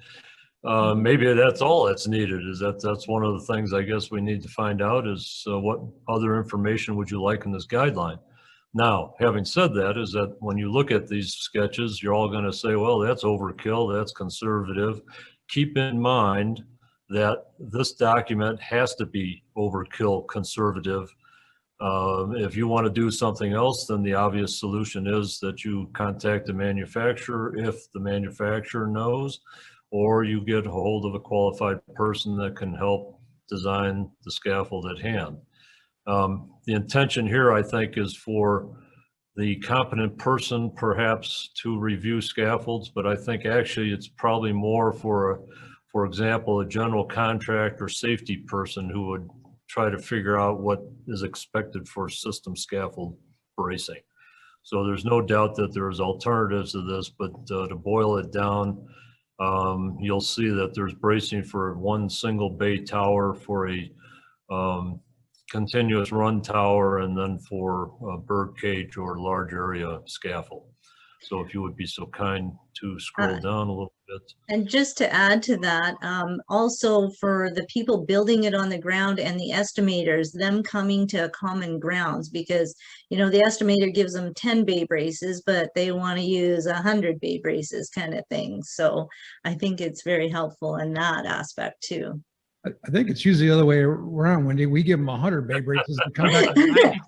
Maybe that's all that's needed. That's one of the things I guess we need to find out is what other information would you like in this guideline? Now, having said that, is that when you look at these sketches, you're all going to say, well, that's overkill, that's conservative. Keep in mind that this document has to be overkill conservative. If you want to do something else, then the obvious solution is that you contact the manufacturer if the manufacturer knows, or you get a hold of a qualified person that can help design the scaffold at hand. The intention here, I think, is for the competent person perhaps to review scaffolds, but I think actually it's probably more for example, a general contractor safety person who would try to figure out what is expected for system scaffold bracing. So there's no doubt that there's alternatives to this, but to boil it down, you'll see that there's bracing for one single bay tower, for a continuous run tower, and then for a bird cage or large area scaffold. So if you would be so kind to scroll down a little bit. And just to add to that, also for the people building it on the ground and the estimators, them coming to common grounds, because, you know, the estimator gives them 10 bay braces, but they want to use 100 bay braces kind of thing. So I think it's very helpful in that aspect too. I think it's usually the other way around, Wendy. We give them 100 bay braces to come back. To 90.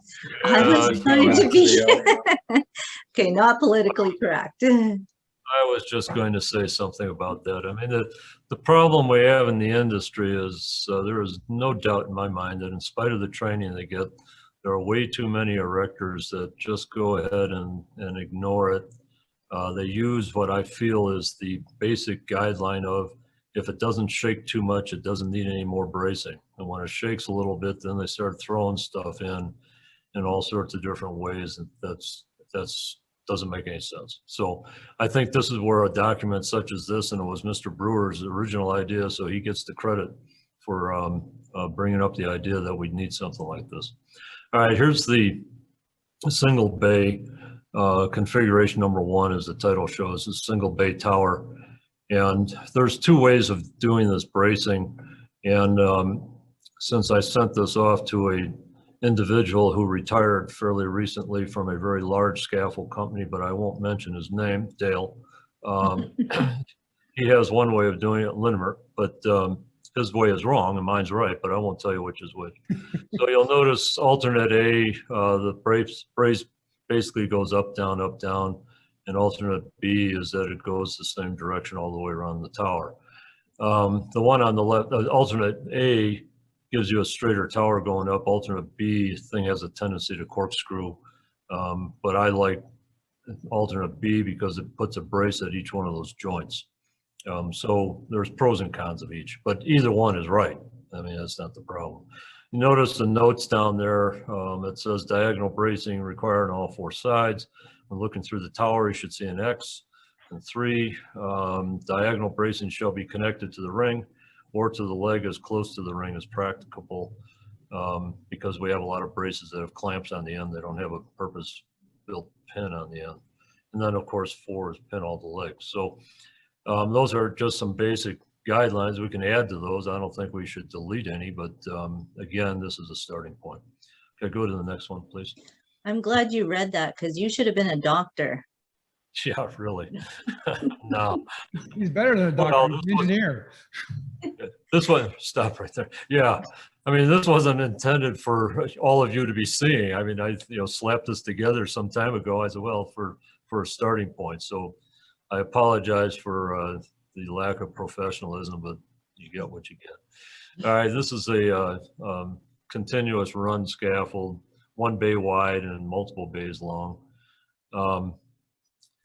I was trying to be, okay, not politically correct. I was just going to say something about that. I mean, the problem we have in the industry is there is no doubt in my mind that in spite of the training they get, there are way too many erectors that just go ahead and ignore it. They use what I feel is the basic guideline of, if it doesn't shake too much, it doesn't need any more bracing. And when it shakes a little bit, then they start throwing stuff in all sorts of different ways. And that's doesn't make any sense. So I think this is where a document such as this, and it was Mr. Brewer's original idea, so he gets the credit for bringing up the idea that we need something like this. All right, here's the single bay configuration number 1, as the title shows, is single bay tower. And there's 2 ways of doing this bracing. And since I sent this off to a individual who retired fairly recently from a very large scaffold company, but I won't mention his name, Dale. He has one way of doing it, Lindemer, but his way is wrong and mine's right, but I won't tell you which is which. So you'll notice alternate A, the brace basically goes up, down, and alternate B is that it goes the same direction all the way around the tower. The one on the left, alternate A, gives you a straighter tower going up. Alternate B thing has a tendency to corkscrew, but I like alternate B because it puts a brace at each one of those joints. So there's pros and cons of each, but either one is right. I mean, that's not the problem. You notice the notes down there, it says diagonal bracing required on all 4 sides. When looking through the tower, you should see an X. And 3, diagonal bracing shall be connected to the ring or to the leg as close to the ring as practicable, because we have a lot of braces that have clamps on the end. They don't have a purpose-built pin on the end. And then, of course, 4 is pin all the legs. So those are just some basic guidelines. We can add to those. I don't think we should delete any, but again, this is a starting point. Okay, go to the next one, please. I'm glad you read that, because you should have been a doctor. Yeah, really. No. He's better than a doctor, he's an engineer. This one, stop right there. Yeah, I mean, this wasn't intended for all of you to be seeing. I mean, I slapped this together some time ago as well for a starting point. So I apologize for the lack of professionalism, but you get what you get. All right, this is a continuous run scaffold, 1 bay wide and multiple bays long.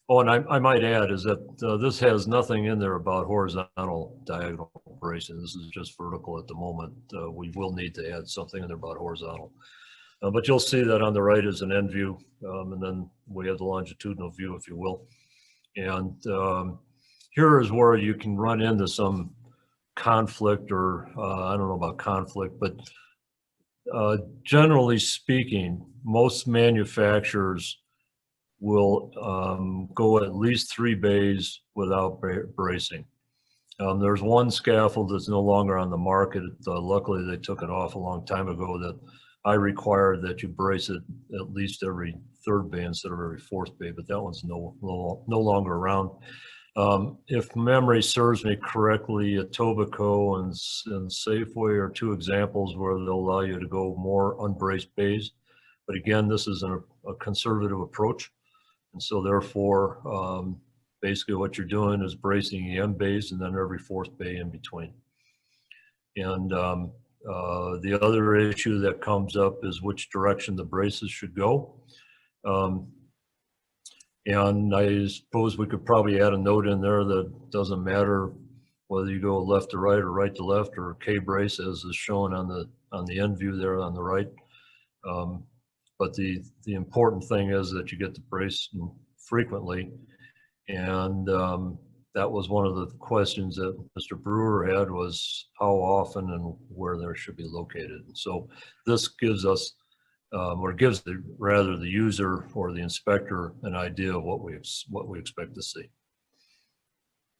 Oh, and I might add is that this has nothing in there about horizontal diagonal bracing. This is just vertical at the moment. We will need to add something in there about horizontal. But you'll see that on the right is an end view, and then we have the longitudinal view, if you will. And here is where you can run into some conflict, or I don't know about conflict, but generally speaking, most manufacturers will go at least 3 bays without bracing. There's one scaffold that's no longer on the market. Luckily, they took it off a long time ago, that I required that you brace it at least every 3rd bay instead of every 4th bay, but that one's no longer around. If memory serves me correctly, Etobicoke and Safeway are 2 examples where they'll allow you to go more unbraced bays. But again, this is a conservative approach. And so therefore, basically what you're doing is bracing the end bays and then every 4th bay in between. And the other issue that comes up is which direction the braces should go. And I suppose we could probably add a note in there that doesn't matter whether you go left to right or right to left, or K brace as is shown on the end view there on the right. But the important thing is that you get the brace frequently, and that was one of the questions that Mr. Brewer had, was how often and where there should be located. So this gives us, or gives the user or the inspector an idea of what we expect to see.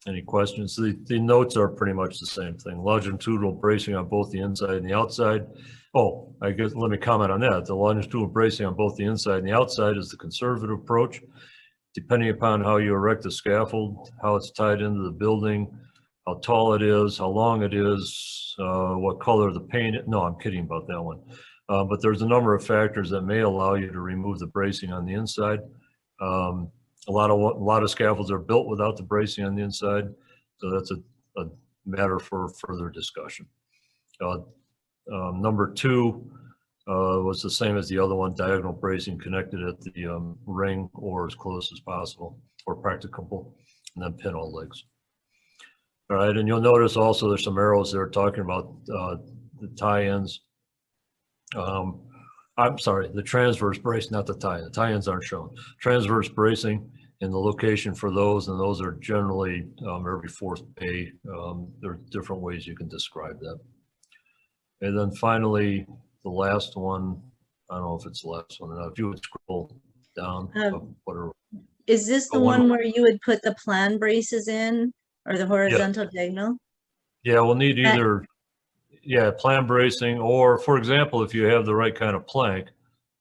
Any questions? The notes are pretty much the same thing. Longitudinal bracing on both the inside and the outside. Oh, I guess let me comment on that. The longitudinal bracing on both the inside and the outside is the conservative approach. Depending upon how you erect the scaffold, how it's tied into the building, how tall it is, how long it is, what color the paint. No, I'm kidding about that one. But there's a number of factors that may allow you to remove the bracing on the inside. A lot of scaffolds are built without the bracing on the inside, so that's a matter for further discussion. Number 2 was the same as the other one, diagonal bracing connected at the ring or as close as possible or practicable, and then pin all legs. All right, and you'll notice also there's some arrows there talking about the tie-ins. I'm sorry, the transverse brace, not the tie-in. The tie-ins aren't shown. Transverse bracing and the location for those, and those are generally every 4th bay. There are different ways you can describe that. And then finally, the last one, I don't know if it's the last one or not. If you would scroll down, whatever. Is this the one where you would put the plan braces in, or the horizontal diagonal? Yeah, we'll need either, plan bracing, or for example, if you have the right kind of plank,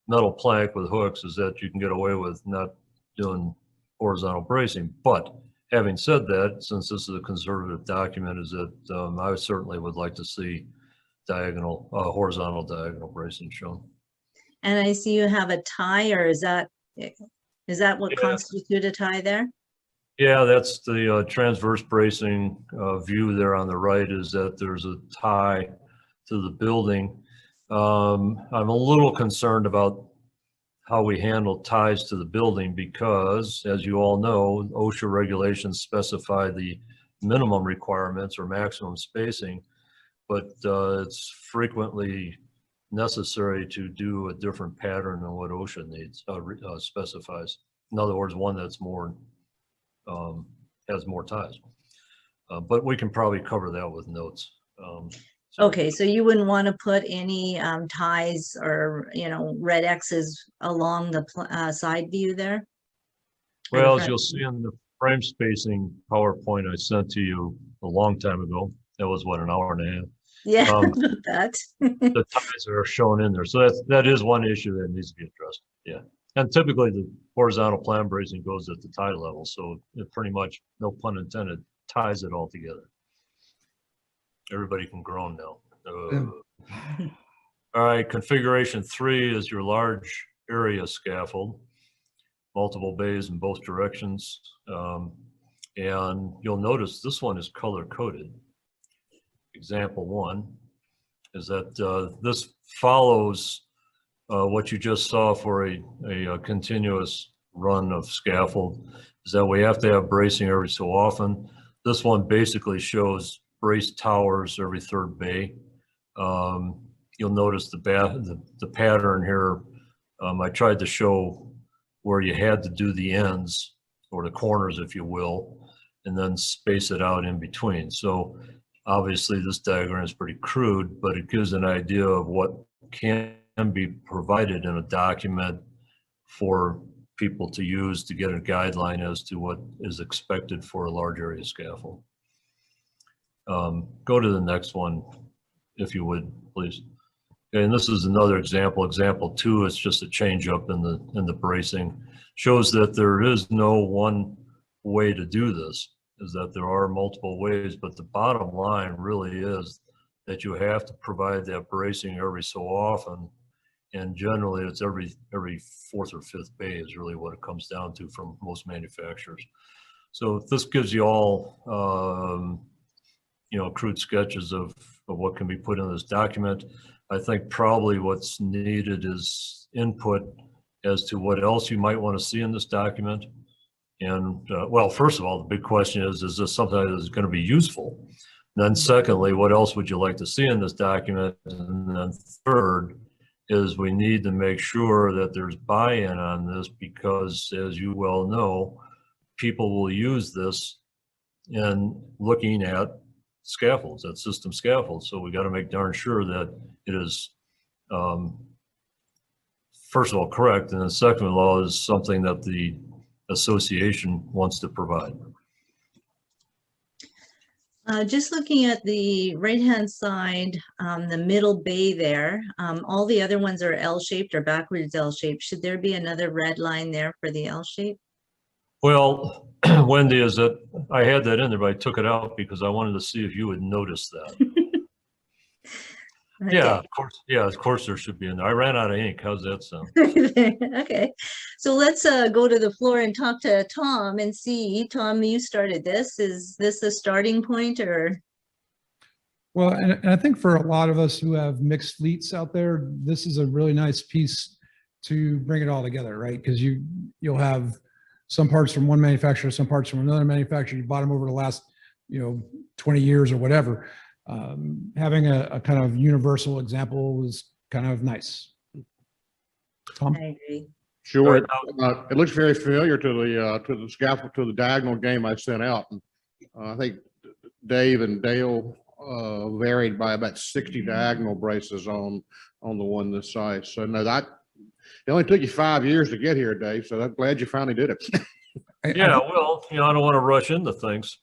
metal plank with hooks, is that you can get away with not doing horizontal bracing. But having said that, since this is a conservative document, is that I certainly would like to see diagonal, horizontal diagonal bracing shown. And I see you have a tie, or is that what constitutes a tie there? Yeah, that's the transverse bracing view there on the right, is that there's a tie to the building. I'm a little concerned about how we handle ties to the building because, as you all know, OSHA regulations specify the minimum requirements or maximum spacing, but it's frequently necessary to do a different pattern than what OSHA needs, specifies. In other words, one that's more, has more ties. But we can probably cover that with notes. Okay, so you wouldn't want to put any ties or, red X's along the side view there? Well, as you'll see in the frame spacing PowerPoint I sent to you a long time ago, that was what, an hour and a half? Yeah, that. The ties are shown in there. So that is one issue that needs to be addressed. Yeah. And typically the horizontal plan bracing goes at the tie level. So it pretty much, no pun intended, ties it all together. Everybody can groan now. All right, configuration 3 is your large area scaffold, multiple bays in both directions. And you'll notice this one is color coded. Example 1 is that this follows what you just saw for a continuous run of scaffold, is that we have to have bracing every so often. This one basically shows braced towers every 3rd bay. You'll notice the pattern here. I tried to show where you had to do the ends or the corners, if you will, and then space it out in between. So obviously this diagram is pretty crude, but it gives an idea of what can be provided in a document for people to use to get a guideline as to what is expected for a large area scaffold. Go to the next one, if you would, please. Okay, and this is another example. Example 2 is just a change up in the bracing. Shows that there is no one way to do this, is that there are multiple ways, but the bottom line really is that you have to provide that bracing every so often, and generally it's every 4th or 5th bay is really what it comes down to from most manufacturers. So this gives you all crude sketches of what can be put in this document. I think probably what's needed is input as to what else you might want to see in this document. And well, first of all, the big question is this something that is going to be useful? And then secondly, what else would you like to see in this document? And then third is we need to make sure that there's buy-in on this, because as you well know, people will use this in looking at scaffolds, at system scaffolds. So we got to make darn sure that it is, first of all, correct, and then second of all, is something that the association wants to provide. Just looking at the right-hand side, the middle bay there, all the other ones are L-shaped or backwards L-shaped. Should there be another red line there for the L-shape? Well, Wendy, is that I had that in there, but I took it out because I wanted to see if you would notice that. Okay. Yeah, of course. Yeah, of course there should be in there. I ran out of ink. How's that sound? Okay, so let's go to the floor and talk to Tom and see. Tom, you started this. Is this a starting point or? Well, and I think for a lot of us who have mixed fleets out there, this is a really nice piece to bring it all together, right? Because you'll have some parts from one manufacturer, some parts from another manufacturer. You bought them over the last, 20 years or whatever. Having a kind of universal example is kind of nice. Tom? I agree. Sure. It looks very familiar to the scaffold, to the diagonal game I sent out. And, I think Dave and Dale varied by about 60 diagonal braces on the one this size. So no, it only took you 5 years to get here, Dave. So I'm glad you finally did it. Yeah, well, I don't want to rush into things.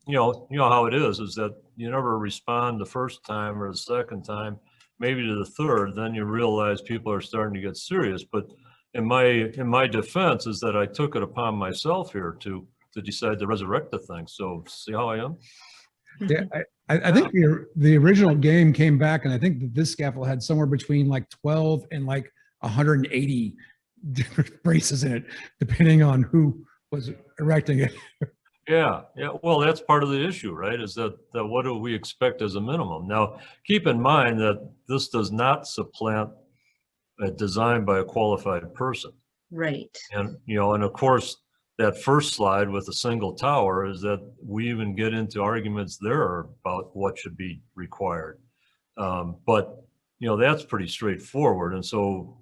You know how it is that you never respond the first time or the second time, maybe to the third, then you realize people are starting to get serious. But in my defense is that I took it upon myself here to decide to resurrect the thing. So see how I am? Yeah, I think the original game came back, and I think that this scaffold had somewhere between like 12 and like 180 different braces in it, depending on who was erecting it. Yeah. Well, that's part of the issue, right? Is that what do we expect as a minimum? Now, keep in mind that this does not supplant a design by a qualified person. Right. And, and of course, that first slide with a single tower is that we even get into arguments there about what should be required. But, that's pretty straightforward. And so,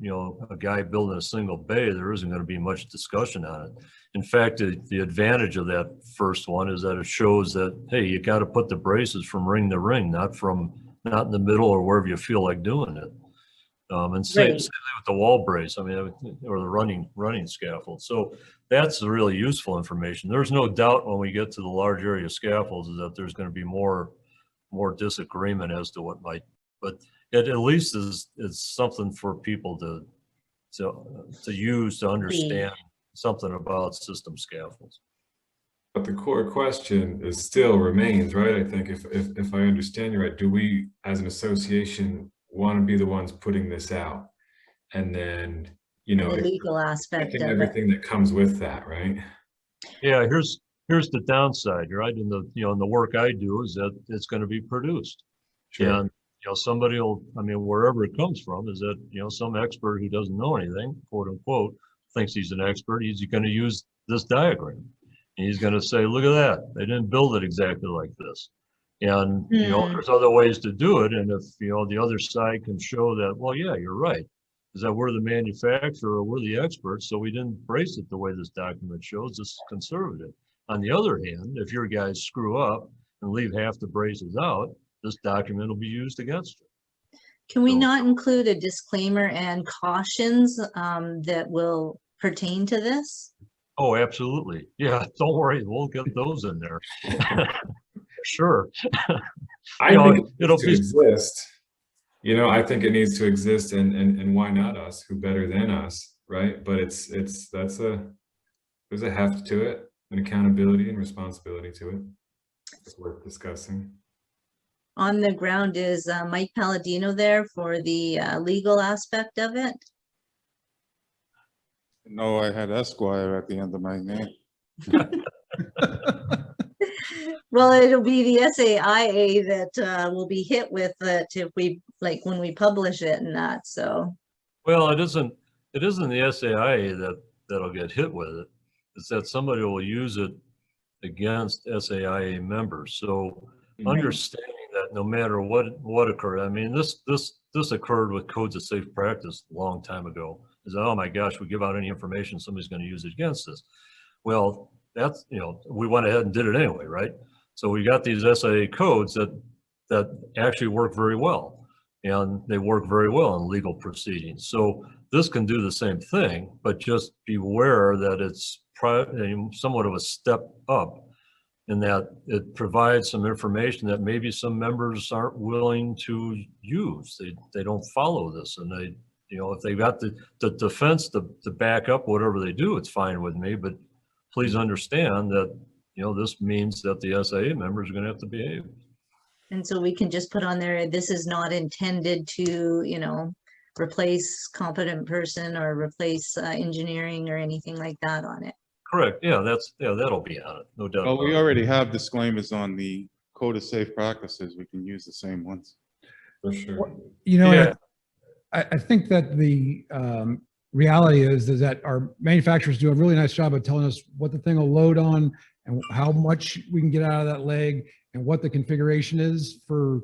a guy building a single bay, there isn't going to be much discussion on it. In fact, the advantage of that first one is that it shows that, hey, you got to put the braces from ring to ring, not in the middle or wherever you feel like doing it. And same with the wall brace, or the running scaffold. So that's the really useful information. There's no doubt when we get to the large area scaffolds is that there's going to be more disagreement as to what might, but it at least is something for people to use to understand something about system scaffolds. But the core question still remains, right? I think if I understand you right, do we as an association want to be the ones putting this out? And then, the legal aspect of everything that comes with that, right? Yeah, here's the downside, right? And the work I do is that it's going to be produced. Sure. And somebody will, wherever it comes from, is that some expert who doesn't know anything, quote unquote, thinks he's an expert. He's going to use this diagram, and he's going to say, "Look at that! They didn't build it exactly like this." And there's other ways to do it. And if the other side can show that, well, yeah, you're right, is that we're the manufacturer, or we're the experts, so we didn't brace it the way this document shows. This is conservative. On the other hand, if your guys screw up and leave half the braces out, this document will be used against you. Can we not include a disclaimer and cautions that will pertain to this? Oh, absolutely. Yeah, don't worry. We'll get those in there. Sure. I think it'll exist. I think it needs to exist, and why not us? Who better than us, right? But there's a heft to it, an accountability and responsibility to it. It's worth discussing. On the ground is Mike Palladino there for the legal aspect of it? No, I had Esquire at the end of my name. Well, it'll be the SAIA that will be hit with it if we, when we publish it and that, so. Well, it isn't the SAIA that'll get hit with it. It's that somebody will use it against SAIA members. So understanding that no matter what occurred, this occurred with codes of safe practice a long time ago. Is that, oh my gosh, we give out any information, somebody's going to use it against us. Well, that's, we went ahead and did it anyway, right? So we got these SIA codes that actually work very well, and they work very well in legal proceedings. So this can do the same thing, but just beware that it's somewhat of a step up in that it provides some information that maybe some members aren't willing to use. They don't follow this, and they, if they've got the defense to back up whatever they do, it's fine with me, but please understand that, this means that the SIA members are going to have to behave. And so we can just put on there, this is not intended to, replace competent person or replace engineering or anything like that on it. Correct. Yeah, that'll be on it. No doubt. Well, about we it. already have disclaimers on the Code of Safe Practices. We can use the same ones. For sure. Yeah. I think that the reality is that our manufacturers do a really nice job of telling us what the thing will load on and how much we can get out of that leg and what the configuration is for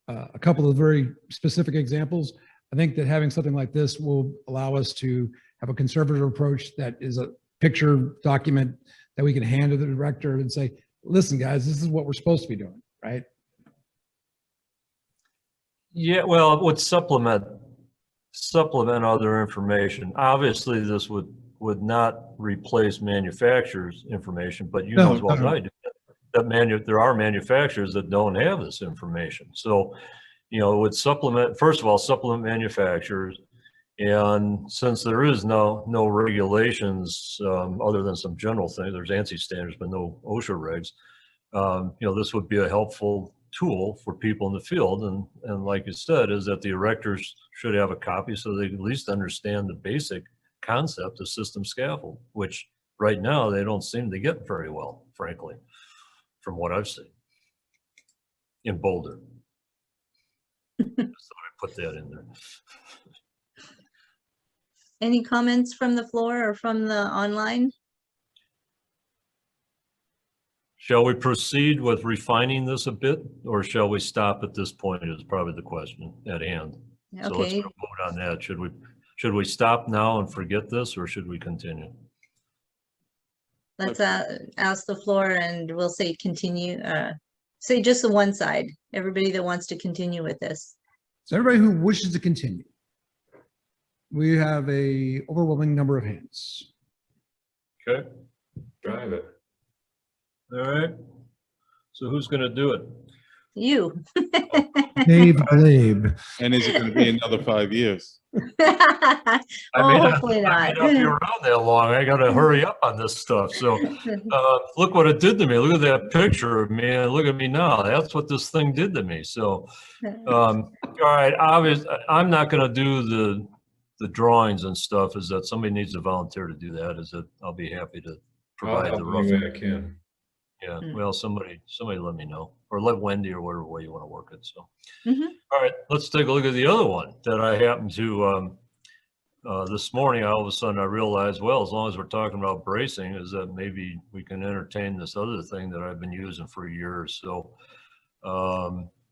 a couple of very specific examples. I think that having something like this will allow us to have a conservative approach that is a picture document that we can hand to the director and say, listen, guys, this is what we're supposed to be doing, right? Yeah, well, it would supplement other information. Obviously, this would not replace manufacturers' information, but you know as well as I do that there are manufacturers that don't have this information. So, it would supplement, first of all, supplement manufacturers. And since there is no regulations other than some general things, there's ANSI standards, but no OSHA regs. This would be a helpful tool for people in the field. And like you said, is that the erectors should have a copy so they at least understand the basic concept of system scaffold, which right now they don't seem to get very well, frankly, from what I've seen in Boulder. Just thought I'd put that in there. Any comments from the floor or from the online? Shall we proceed with refining this a bit, or shall we stop at this point is probably the question at hand. So let's Okay. vote on that. Should we stop now and forget this, or should we continue? Let's ask the floor and we'll say continue, say just the one side, everybody that wants to continue with this. So everybody who wishes to continue, we have a overwhelming number of hands. Okay. Drive it. All right. So who's going to do it? You. Dave Glabe. And is it going to be another 5 years? Hopefully I not. may not be around that long. I got to hurry up on this stuff. So look what it did to me. Look at that picture of me and look at me now. That's what this thing did to me. So, all right, obviously, I'm not going to do the drawings and stuff. Is that somebody needs to volunteer to do that? Is that I'll be happy to provide the rough. Any way I can. Yeah, well, somebody let me know, or let Wendy, or whatever way you want to work it. So, Mhm. All right, let's take a look at the other one that I happened to this morning. All of a sudden, I realized, well, as long as we're talking about bracing, is that maybe we can entertain this other thing that I've been using for years. So,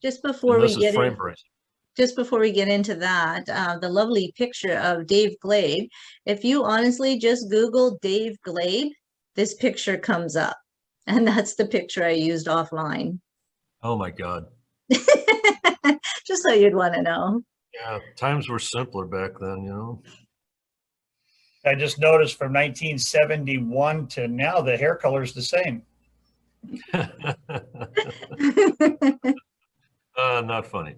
Just before and we this is get frame in, bracing. just before we get into that, the lovely picture of Dave Glade. If you honestly just Google Dave Glade, this picture comes up. And that's the picture I used offline. Oh my God. Just so you'd want to know. Yeah, times were simpler back then, you know. I just noticed from 1971 to now, the hair color is the same. Not funny.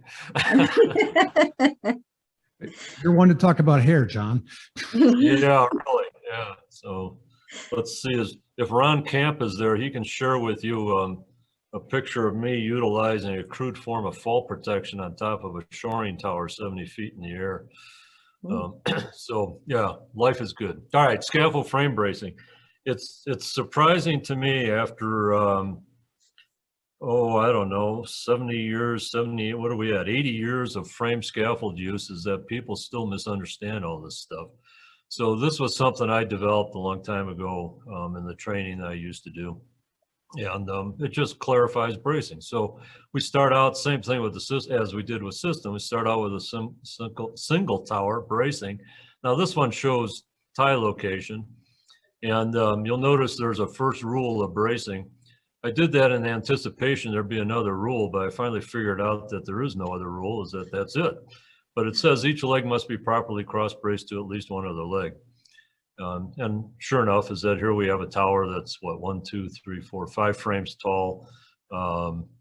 You're one to talk about hair, John. Yeah, really. Yeah. So let's see if Ron Camp is there, he can share with you a picture of me utilizing a crude form of fall protection on top of a shoring tower 70 feet in the air. So yeah, life is good. All right, scaffold frame bracing. It's surprising to me after I don't know, 70 years, 70, what are we at? 80 years of frame scaffold use, is that people still misunderstand all this stuff. So this was something I developed a long time ago in the training that I used to do. And it just clarifies bracing. So we start out, same thing with the system as we did with system. We start out with a single tower bracing. Now this one shows tie location. And you'll notice there's a first rule of bracing. I did that in anticipation there'd be another rule, but I finally figured out that there is no other rule, is that that's it. But it says each leg must be properly cross-braced to at least one other leg. And sure enough is that here we have a tower that's what, 1, 2, 3, 4, 5 frames tall,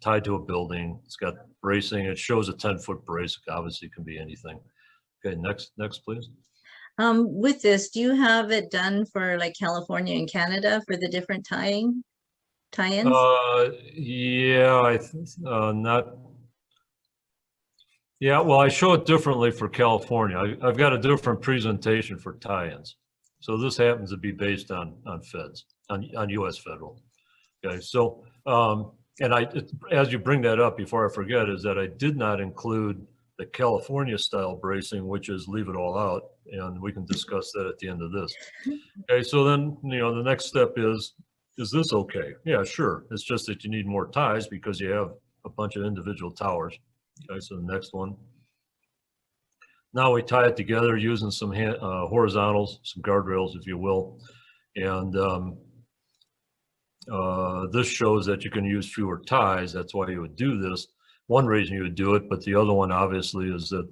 tied to a building. It's got bracing. It shows a 10-foot brace. Obviously, it can be anything. Okay, next, please. With this, do you have it done for like California and Canada for the different tie-ins? Yeah, not. Yeah, well, I show it differently for California. I've got a different presentation for tie-ins. So this happens to be based on feds, on U.S. federal. Okay, so as you bring that up, before I forget, is that I did not include the California style bracing, which is leave it all out, and we can discuss that at the end of this. Okay, so then, the next step is this okay? Yeah, sure. It's just that you need more ties because you have a bunch of individual towers. Okay, so the next one. Now we tie it together using some horizontals, some guardrails, if you will. And this shows that you can use fewer ties. That's why you would do this. One reason you would do it, but the other one obviously is that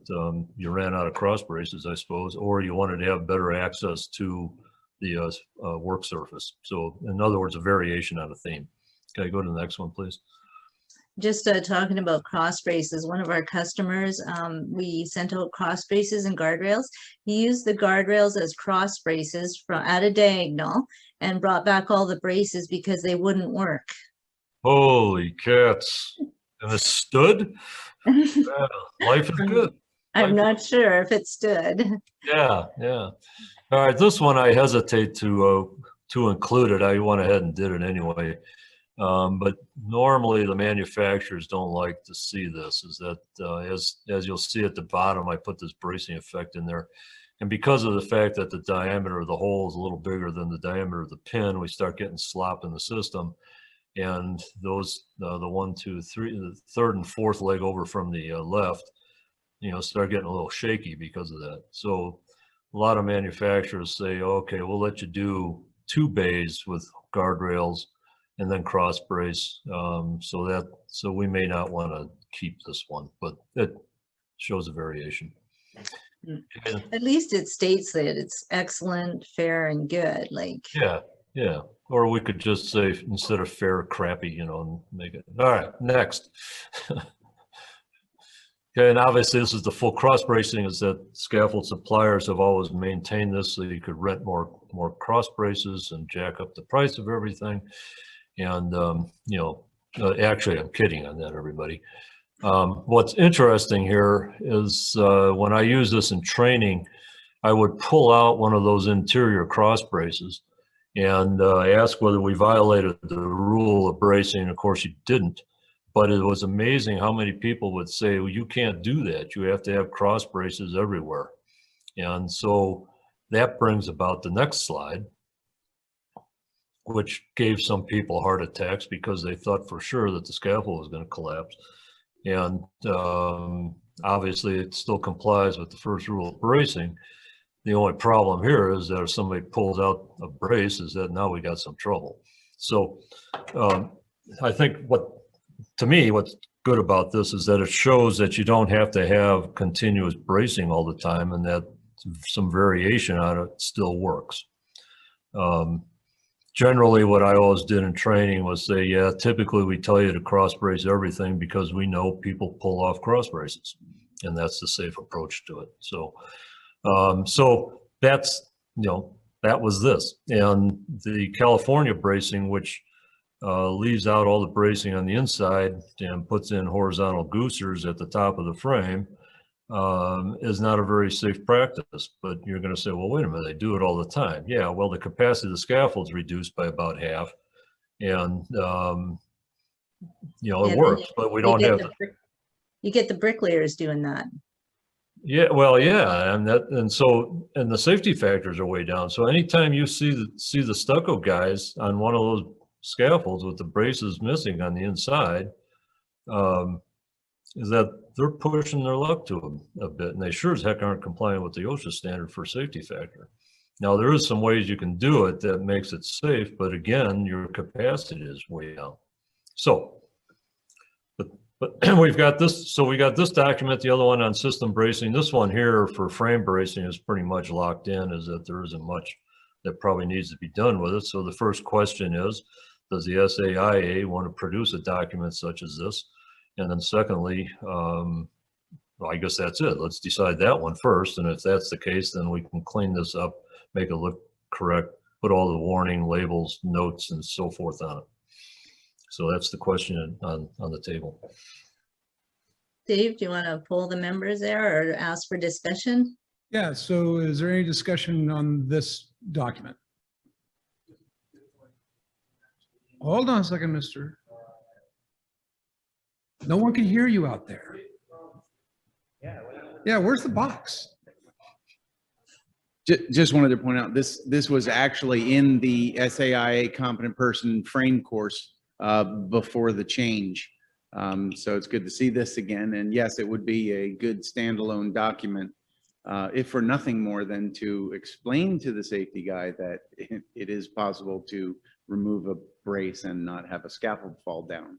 you ran out of cross braces, I suppose, or you wanted to have better access to the work surface. So in other words, a variation on a theme. Okay, go to the next one, please. Just talking about cross braces, one of our customers, we sent out cross braces and guardrails. He used the guardrails as cross braces at a diagonal and brought back all the braces because they wouldn't work. Holy cats. And it stood? Yeah, life is good. I'm not sure if it stood. Yeah. All right, this one I hesitate to include it. I went ahead and did it anyway. But normally the manufacturers don't like to see this, is that as you'll see at the bottom, I put this bracing effect in there. And because of the fact that the diameter of the hole is a little bigger than the diameter of the pin, we start getting slop in the system. And those, the 1, 2, 3, the third and fourth leg over from the left, start getting a little shaky because of that. So a lot of manufacturers say, okay, we'll let you do 2 bays with guardrails and then cross brace. So we may not want to keep this one, but it shows a variation. At least it states that it's excellent, fair, and good. Like, yeah. Or we could just say, instead of fair, crappy, and make it. All right, next. Okay, and obviously this is the full cross bracing, is that scaffold suppliers have always maintained this so you could rent more cross braces and jack up the price of everything. And, actually I'm kidding on that, everybody. What's interesting here is when I use this in training, I would pull out one of those interior cross braces and ask whether we violated the rule of bracing. Of course, you didn't, but it was amazing how many people would say, well, you can't do that. You have to have cross braces everywhere. And so that brings about the next slide, which gave some people heart attacks because they thought for sure that the scaffold was going to collapse. And obviously it still complies with the first rule of bracing. The only problem here is that if somebody pulls out a brace, is that now we got some trouble. So I think to me, what's good about this is that it shows that you don't have to have continuous bracing all the time, and that some variation on it still works. Generally, what I always did in training was say, yeah, typically we tell you to cross brace everything because we know people pull off cross braces, and that's the safe approach to it. So that's, that was this. And the California bracing, which leaves out all the bracing on the inside and puts in horizontal goosers at the top of the frame, is not a very safe practice. But you're going to say, well, wait a minute, they do it all the time. Yeah, well, the capacity of the scaffold's reduced by about half, and it works, but we don't have you get the bricklayers doing that. Yeah, well, yeah, and the safety factors are way down. So anytime you see the stucco guys on one of those scaffolds with the braces missing on the inside, is that they're pushing their luck to them a bit, and they sure as heck aren't complying with the OSHA standard for safety factor. Now, there is some ways you can do it that makes it safe, but again, your capacity is way out. So, but we've got this, so we got this document, the other one on system bracing. This one here for frame bracing is pretty much locked in, is that there isn't much that probably needs to be done with it. So the first question is, does the SAIA want to produce a document such as this? And then secondly, well, I guess that's it. Let's decide that one first. And if that's the case, then we can clean this up, make it look correct, put all the warning labels, notes, and so forth on it. So that's the question on the table. Dave, do you want to poll the members there or ask for discussion? Yeah, so is there any discussion on this document? Hold on a second, mister. No one can hear you out there. Yeah, where's the box? Just wanted to point out, this was actually in the SAIA competent person frame course before the change. So it's good to see this again. And yes, it would be a good standalone document, if for nothing more than to explain to the safety guy that it is possible to remove a brace and not have a scaffold fall down.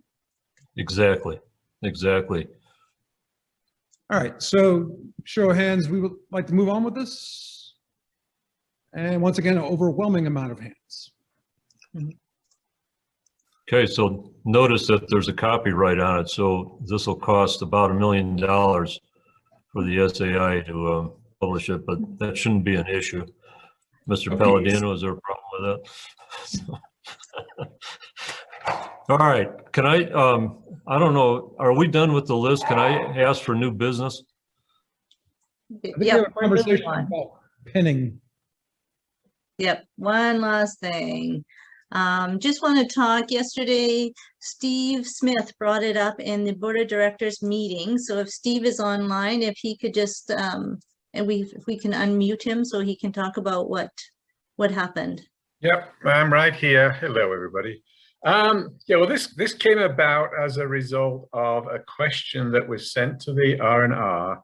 Exactly, exactly. All right, so show of hands, we would like to move on with this. And once again, an overwhelming amount of hands. Okay, so notice that there's a copyright on it. So this will cost about $1 million for the SAI to publish it, but that shouldn't be an issue. Mr. Okay. Palladino, is there a problem with that? All right, can I don't know, are we done with the list? Can I ask for new business? Yep, we're moving on. About pinning. Yep, one last thing. Just want to talk, yesterday, Steve Smith brought it up in the Board of Directors meeting. So if Steve is online, if he could just, and if we can unmute him so he can talk about what happened. Yep, I'm right here. Hello, everybody. Yeah, well, this came about as a result of a question that was sent to the R&R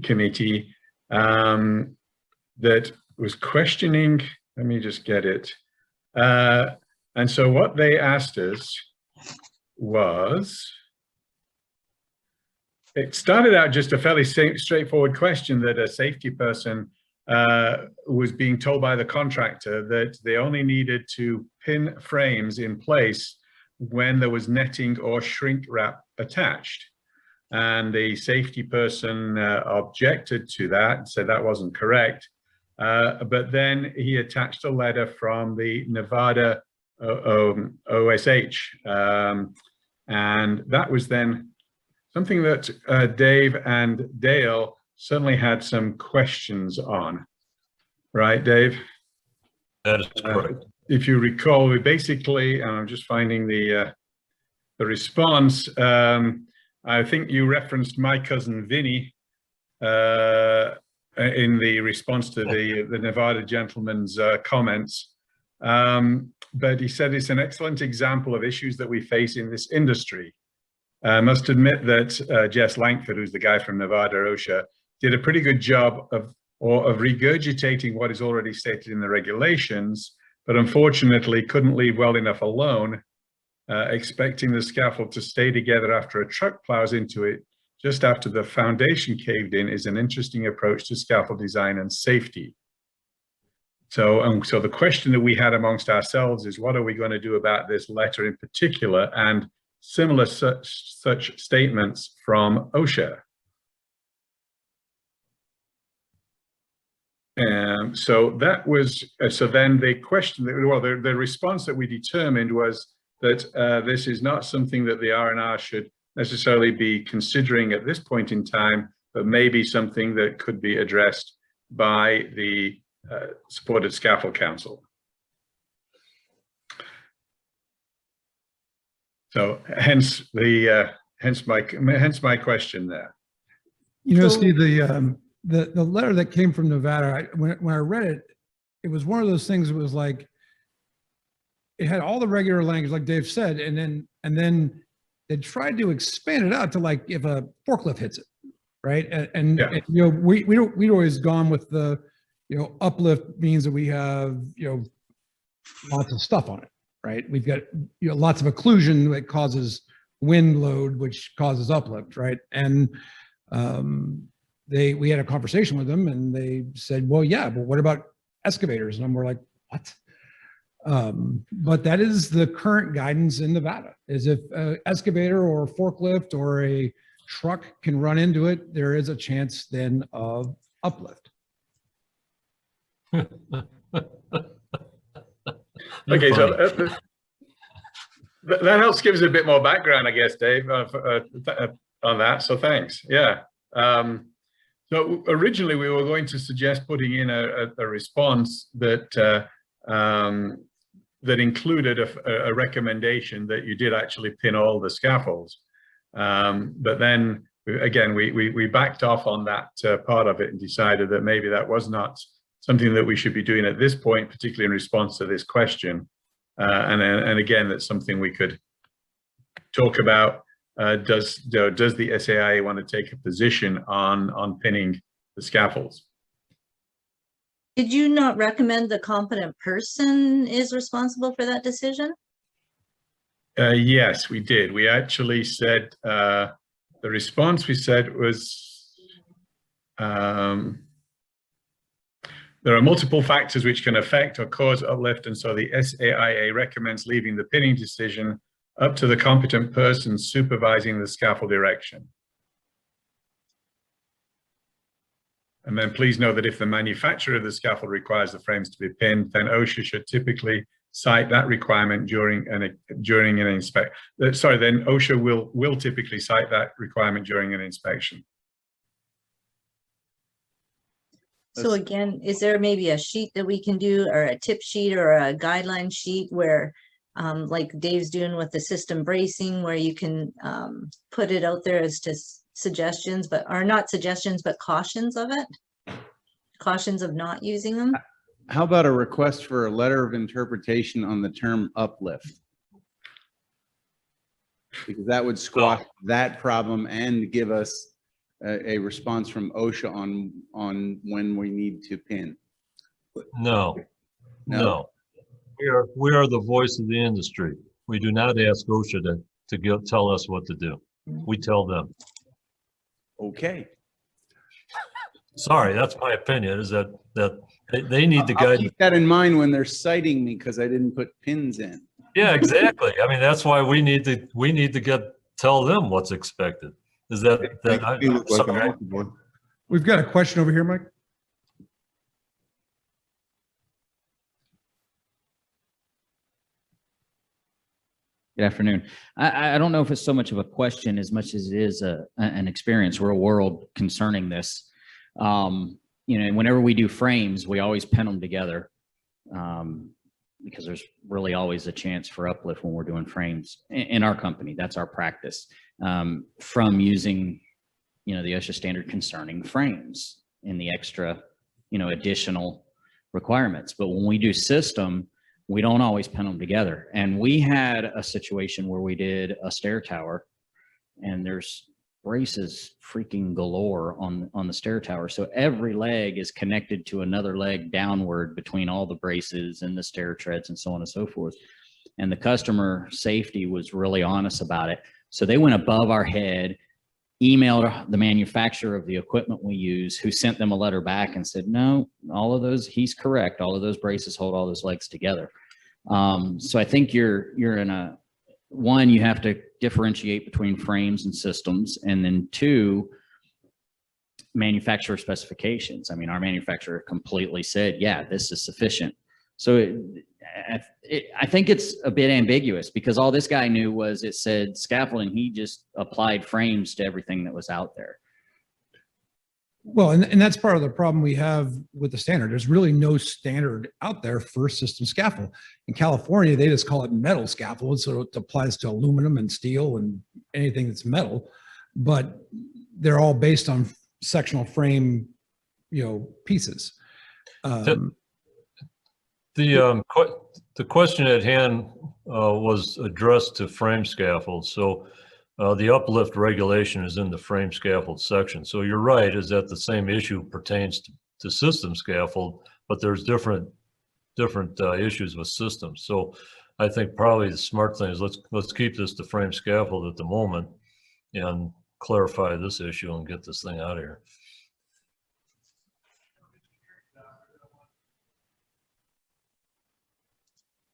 committee that was questioning, let me just get it. And so what they asked us was, it started out just a fairly straightforward question that a safety person was being told by the contractor that they only needed to pin frames in place when there was netting or shrink wrap attached. And the safety person objected to that and said that wasn't correct. But then he attached a letter from the Nevada OSH. And that was then something that Dave and Dale certainly had some questions on. Right, Dave? That is correct. If you recall, we basically, and I'm just finding the response. I think you referenced my cousin Vinny in the response to the Nevada gentleman's comments. But he said it's an excellent example of issues that we face in this industry. I must admit that Jess Langford, who's the guy from Nevada OSHA, did a pretty good job of regurgitating what is already stated in the regulations, but unfortunately couldn't leave well enough alone. Expecting the scaffold to stay together after a truck plows into it just after the foundation caved in is an interesting approach to scaffold design and safety. So the question that we had amongst ourselves is, what are we going to do about this letter in particular and similar such statements from OSHA? So that was, so then the question, well, the response that we determined was that this is not something that the R&R should necessarily be considering at this point in time, but maybe something that could be addressed by the Supported Scaffold Council. So hence my question there. You know, Steve, the letter that came from Nevada, when I read it, it was one of those things that was like, it had all the regular language, like Dave said, and then they tried to expand it out to like if a forklift hits it, right? And you know, we'd always gone with the uplift means that we have, lots of stuff on it, right? We've got, lots of occlusion that causes wind load, which causes uplift, right? And we had a conversation with them and they said, well, yeah, but what about excavators? And we're like, what? But that is the current guidance in Nevada, is if an excavator or a forklift or a truck can run into it, there is a chance then of uplift. Okay, so that helps give us a bit more background, I guess, Dave, on that. So thanks. Yeah. So originally we were going to suggest putting in a response that that included a recommendation that you did actually pin all the scaffolds. But then again, we backed off on that part of it and decided that maybe that was not something that we should be doing at this point, particularly in response to this question. And again, that's something we could talk about. Does the SAI want to take a position on pinning the scaffolds? Did you not recommend the competent person is responsible for that decision? Yes, we did. We actually said, the response we said was, there are multiple factors which can affect or cause uplift, and so the SAIA recommends leaving the pinning decision up to the competent person supervising the scaffold erection. And then please know that if the manufacturer of the scaffold requires the frames to be pinned, then OSHA should typically cite that requirement during an inspection. Sorry, then OSHA will typically cite that requirement during an inspection. So again, is there maybe a sheet that we can do, or a tip sheet or a guideline sheet where, like Dave's doing with the system bracing, where you can put it out there as just suggestions, or not suggestions, but cautions of it? Cautions of not using them? How about a request for a letter of interpretation on the term uplift? Because that would squash that problem and give us a response from OSHA on when we need to pin. No. We are the voice of the industry. We do not ask OSHA to tell us what to do. We tell them. Okay. Sorry, that's my opinion, is that they need to guide. Keep that in mind when they're citing me because I didn't put pins in. Yeah, exactly. I mean, that's why we need to tell them what's expected. Is that sorry. We've got a question over here, Mike. Good afternoon. I don't know if it's so much of a question as much as it is an experience, real world concerning this. Whenever we do frames, we always pin them together because there's really always a chance for uplift when we're doing frames in our company. That's our practice from using, the OSHA standard concerning frames and the extra, additional requirements. But when we do system, we don't always pin them together. And we had a situation where we did a stair tower and there's braces freaking galore on the stair tower. So every leg is connected to another leg downward between all the braces and the stair treads and so on and so forth. And the customer safety was really honest about it. So they went above our head, emailed the manufacturer of the equipment we use, who sent them a letter back and said, no, all of those, he's correct. All of those braces hold all those legs together. So I think you're in one, you have to differentiate between frames and systems, and then two, manufacturer specifications. I mean, our manufacturer completely said, yeah, this is sufficient. So I think it's a bit ambiguous because all this guy knew was it said scaffolding. He just applied frames to everything that was out there. Well, and that's part of the problem we have with the standard. There's really no standard out there for system scaffold. In California, they just call it metal scaffold, so it applies to aluminum and steel and anything that's metal, but they're all based on sectional frame, pieces. The question at hand was addressed to frame scaffolds. So the uplift regulation is in the frame scaffold section. So you're right, is that the same issue pertains to system scaffold, but there's different issues with systems. So I think probably the smart thing is let's keep this to frame scaffold at the moment and clarify this issue and get this thing out of here.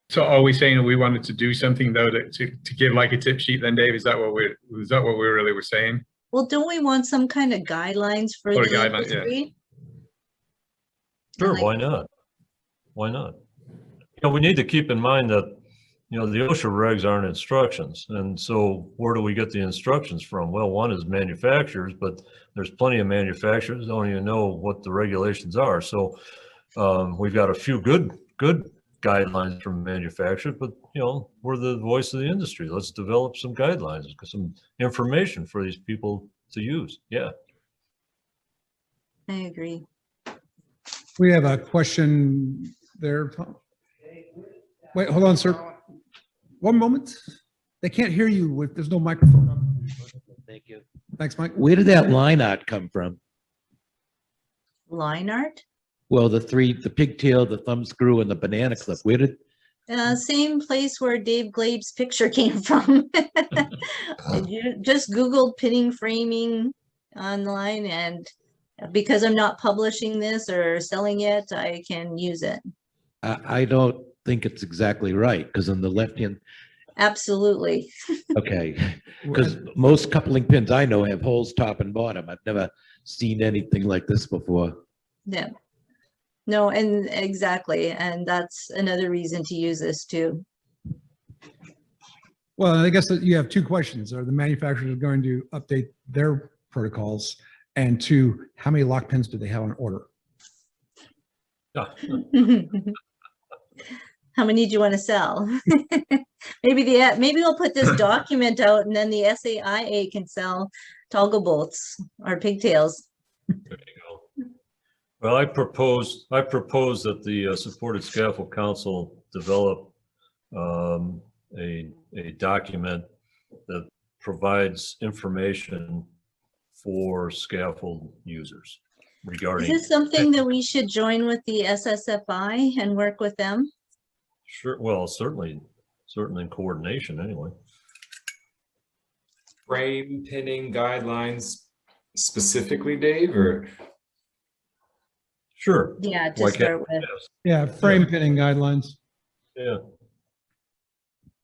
So are we saying that we wanted to do something though to give like a tip sheet then, Dave? Is that what we really were saying? Well, don't we want some kind of guidelines for Or the guideline, yeah. industry? Sure, why not? Why not? You know, we need to keep in mind that, you know, the OSHA regs aren't instructions. And so where do we get the instructions from? Well, one is manufacturers, but there's plenty of manufacturers don't even know what the regulations are. So we've got a few good guidelines from manufacturers, but you know, we're the voice of the industry. Let's develop some guidelines, some information for these people to use. Yeah. I agree. We have a question there, Tom. Wait, hold on, sir. One moment. They can't hear you if there's no microphone. Thank you. Thanks, Mike. Where did that line art come from? Line art? Well, the pigtail, the thumb screw, and the banana clip. Where did? Same place where Dave Glabe's picture came from. You just Googled pinning framing online, and because I'm not publishing this or selling it, I can use it. I don't think it's exactly right, because on the left hand, Absolutely. okay, because most coupling pins I know have holes top and bottom. I've never seen anything like this before. Yeah. No, and exactly. And that's another reason to use this too. Well, I guess that you have two questions. Are the manufacturers going to update their protocols? And two, how many lock pins do they have on order? How many do you want to sell? maybe we'll put this document out and then the SAIA can sell toggle bolts or pigtails. There you go. Well, I propose that the Supported Scaffold Council develop a document that provides information for scaffold users regarding. Is this something that we should join with the SSFI and work with them? Sure. Well, certainly in coordination anyway. Frame pinning guidelines specifically, Dave, or? Sure. Yeah, to start with. Yeah, frame pinning guidelines. Yeah.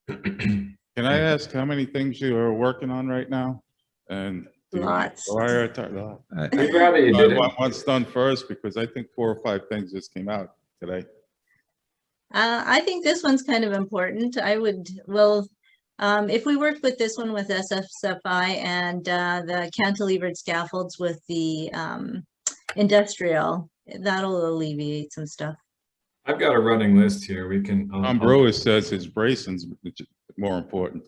Can I ask how many things you are working on right now? And lots. I'd rather you did it. What's done first, because I think 4 or 5 things just came out today. I think this one's kind of important. If we worked with this one with SSFI and the cantilevered scaffolds with the industrial, that'll alleviate some stuff. I've got a running list here. We can. Brewer says his bracing's more important.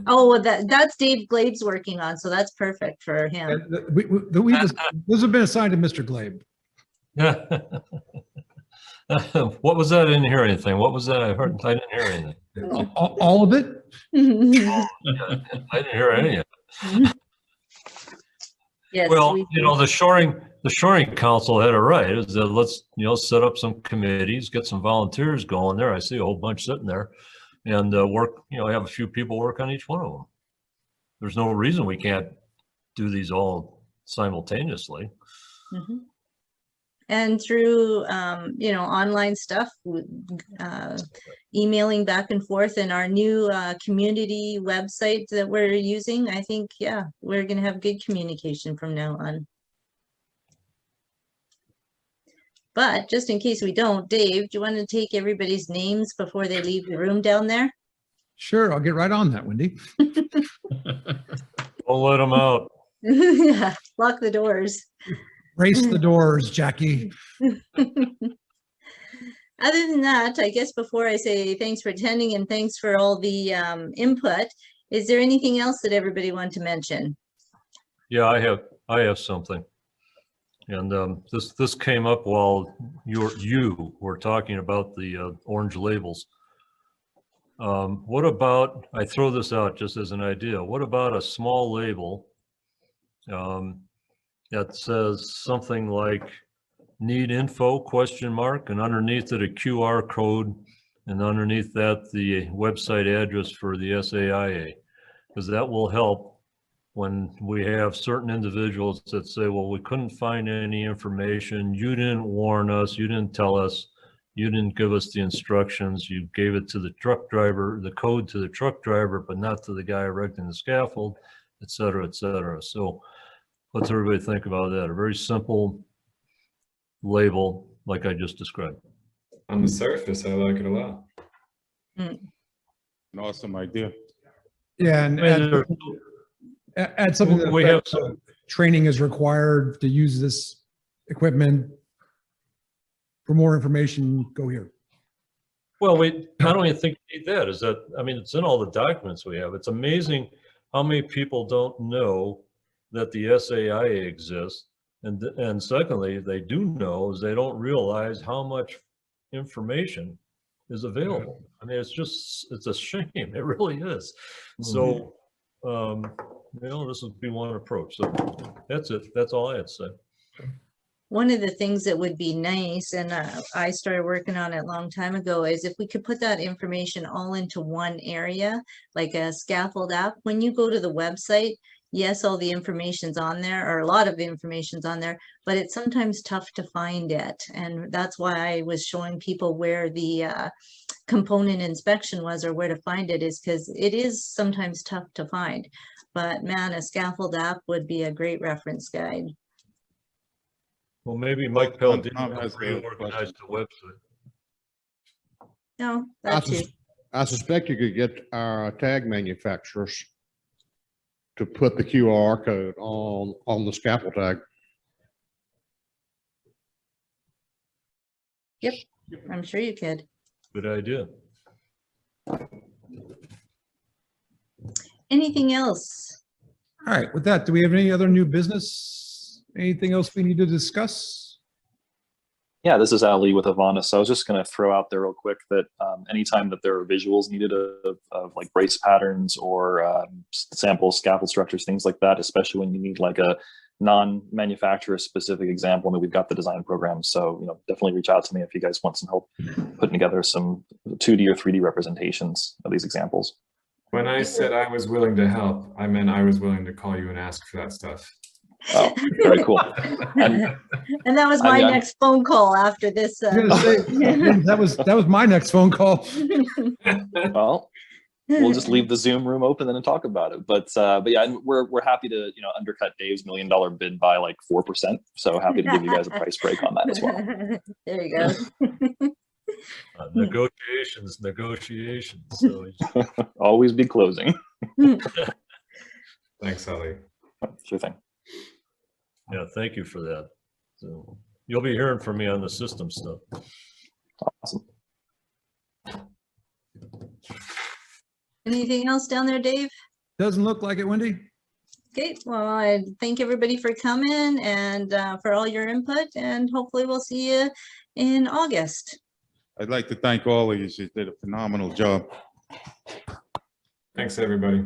Oh, well, that's Dave Glabe's working on, so that's perfect for him. Those have been assigned to Mr. Glabe. What was that? I didn't hear anything. What was that? I didn't hear anything. All of it? I didn't hear any of it. Yes, well, you know, the shoring council had it right. Is that let's, you know, set up some committees, get some volunteers going there. I see a whole bunch sitting there, and work. You know, have a few people work on each one of them. There's no reason we can't do these all simultaneously. Mm-hmm. And through, you know, online stuff, emailing back and forth, and our new community website that we're using, I think, yeah, we're going to have good communication from now on. But just in case we don't, Dave, do you want to take everybody's names before they leave the room down there? Sure, I'll get right on that, Wendy. Don't let them out. Yeah, lock the doors. Brace the doors, Jackie. Other than that, I guess before I say thanks for attending and thanks for all the input, is there anything else that everybody want to mention? Yeah, I have something, and this came up while you were talking about the orange labels. What about, I throw this out just as an idea, what about a small label that says something like need info question mark, and underneath it a QR code, and underneath that the website address for the SAIA, because that will help when we have certain individuals that say, well, we couldn't find any information, you didn't warn us, you didn't tell us, you didn't give us the instructions, you gave it to the truck driver, the code to the truck driver, but not to the guy erecting the scaffold, et cetera, et cetera. So let's everybody think about that. A very simple label like I just described. On the surface, I like it a lot. An awesome idea. Yeah, and I mean, add something that we have some training is required to use this equipment. For more information, go here. Well, I don't even think we need that. Is that, I mean, it's in all the documents we have. It's amazing how many people don't know that the SAIA exists. And secondly, they do know is they don't realize how much information is available. I mean, it's a shame. It really is. So, this would be one approach. So that's it. That's all I had to say. One of the things that would be nice, and I started working on it a long time ago, is if we could put that information all into one area, like a Scaffold app. When you go to the website, yes, all the information's on there, or a lot of the information's on there, but it's sometimes tough to find it. And that's why I was showing people where the component inspection was or where to find it, is because it is sometimes tough to find. But man, a Scaffold app would be a great reference guide. Well, maybe Mike Palladino Tom will has a reorganize the website. No, that too. I suspect you could get our tag manufacturers to put the QR code on the scaffold tag. Yep, I'm sure you could. Good idea. Anything else? All right, with that, do we have any other new business? Anything else we need to discuss? Yeah, this is Ali with Avana. So I was just going to throw out there real quick that anytime that there are visuals needed of like brace patterns or sample scaffold structures, things like that, especially when you need like a non-manufacturer specific example, I mean, we've got the design program. So, definitely reach out to me if you guys want some help putting together some 2D or 3D representations of these examples. When I said I was willing to help, I meant I was willing to call you and ask for that stuff. Oh, very cool. And that was my next phone call after this. That was my next phone call. Well, we'll just leave the Zoom room open then and talk about it. But yeah, and we're happy to undercut Dave's $1 million bid by like 4%. So happy to give you guys a price break on that as well. There you go. Negotiations. So always be closing. Thanks, Ali. Sure thing. Yeah, thank you for that. So you'll be hearing from me on the system stuff. Awesome. Anything else down there, Dave? Doesn't look like it, Wendy. Okay, well, I thank everybody for coming and for all your input, and hopefully we'll see you in August. I'd like to thank all of you. You did a phenomenal job. Thanks, everybody.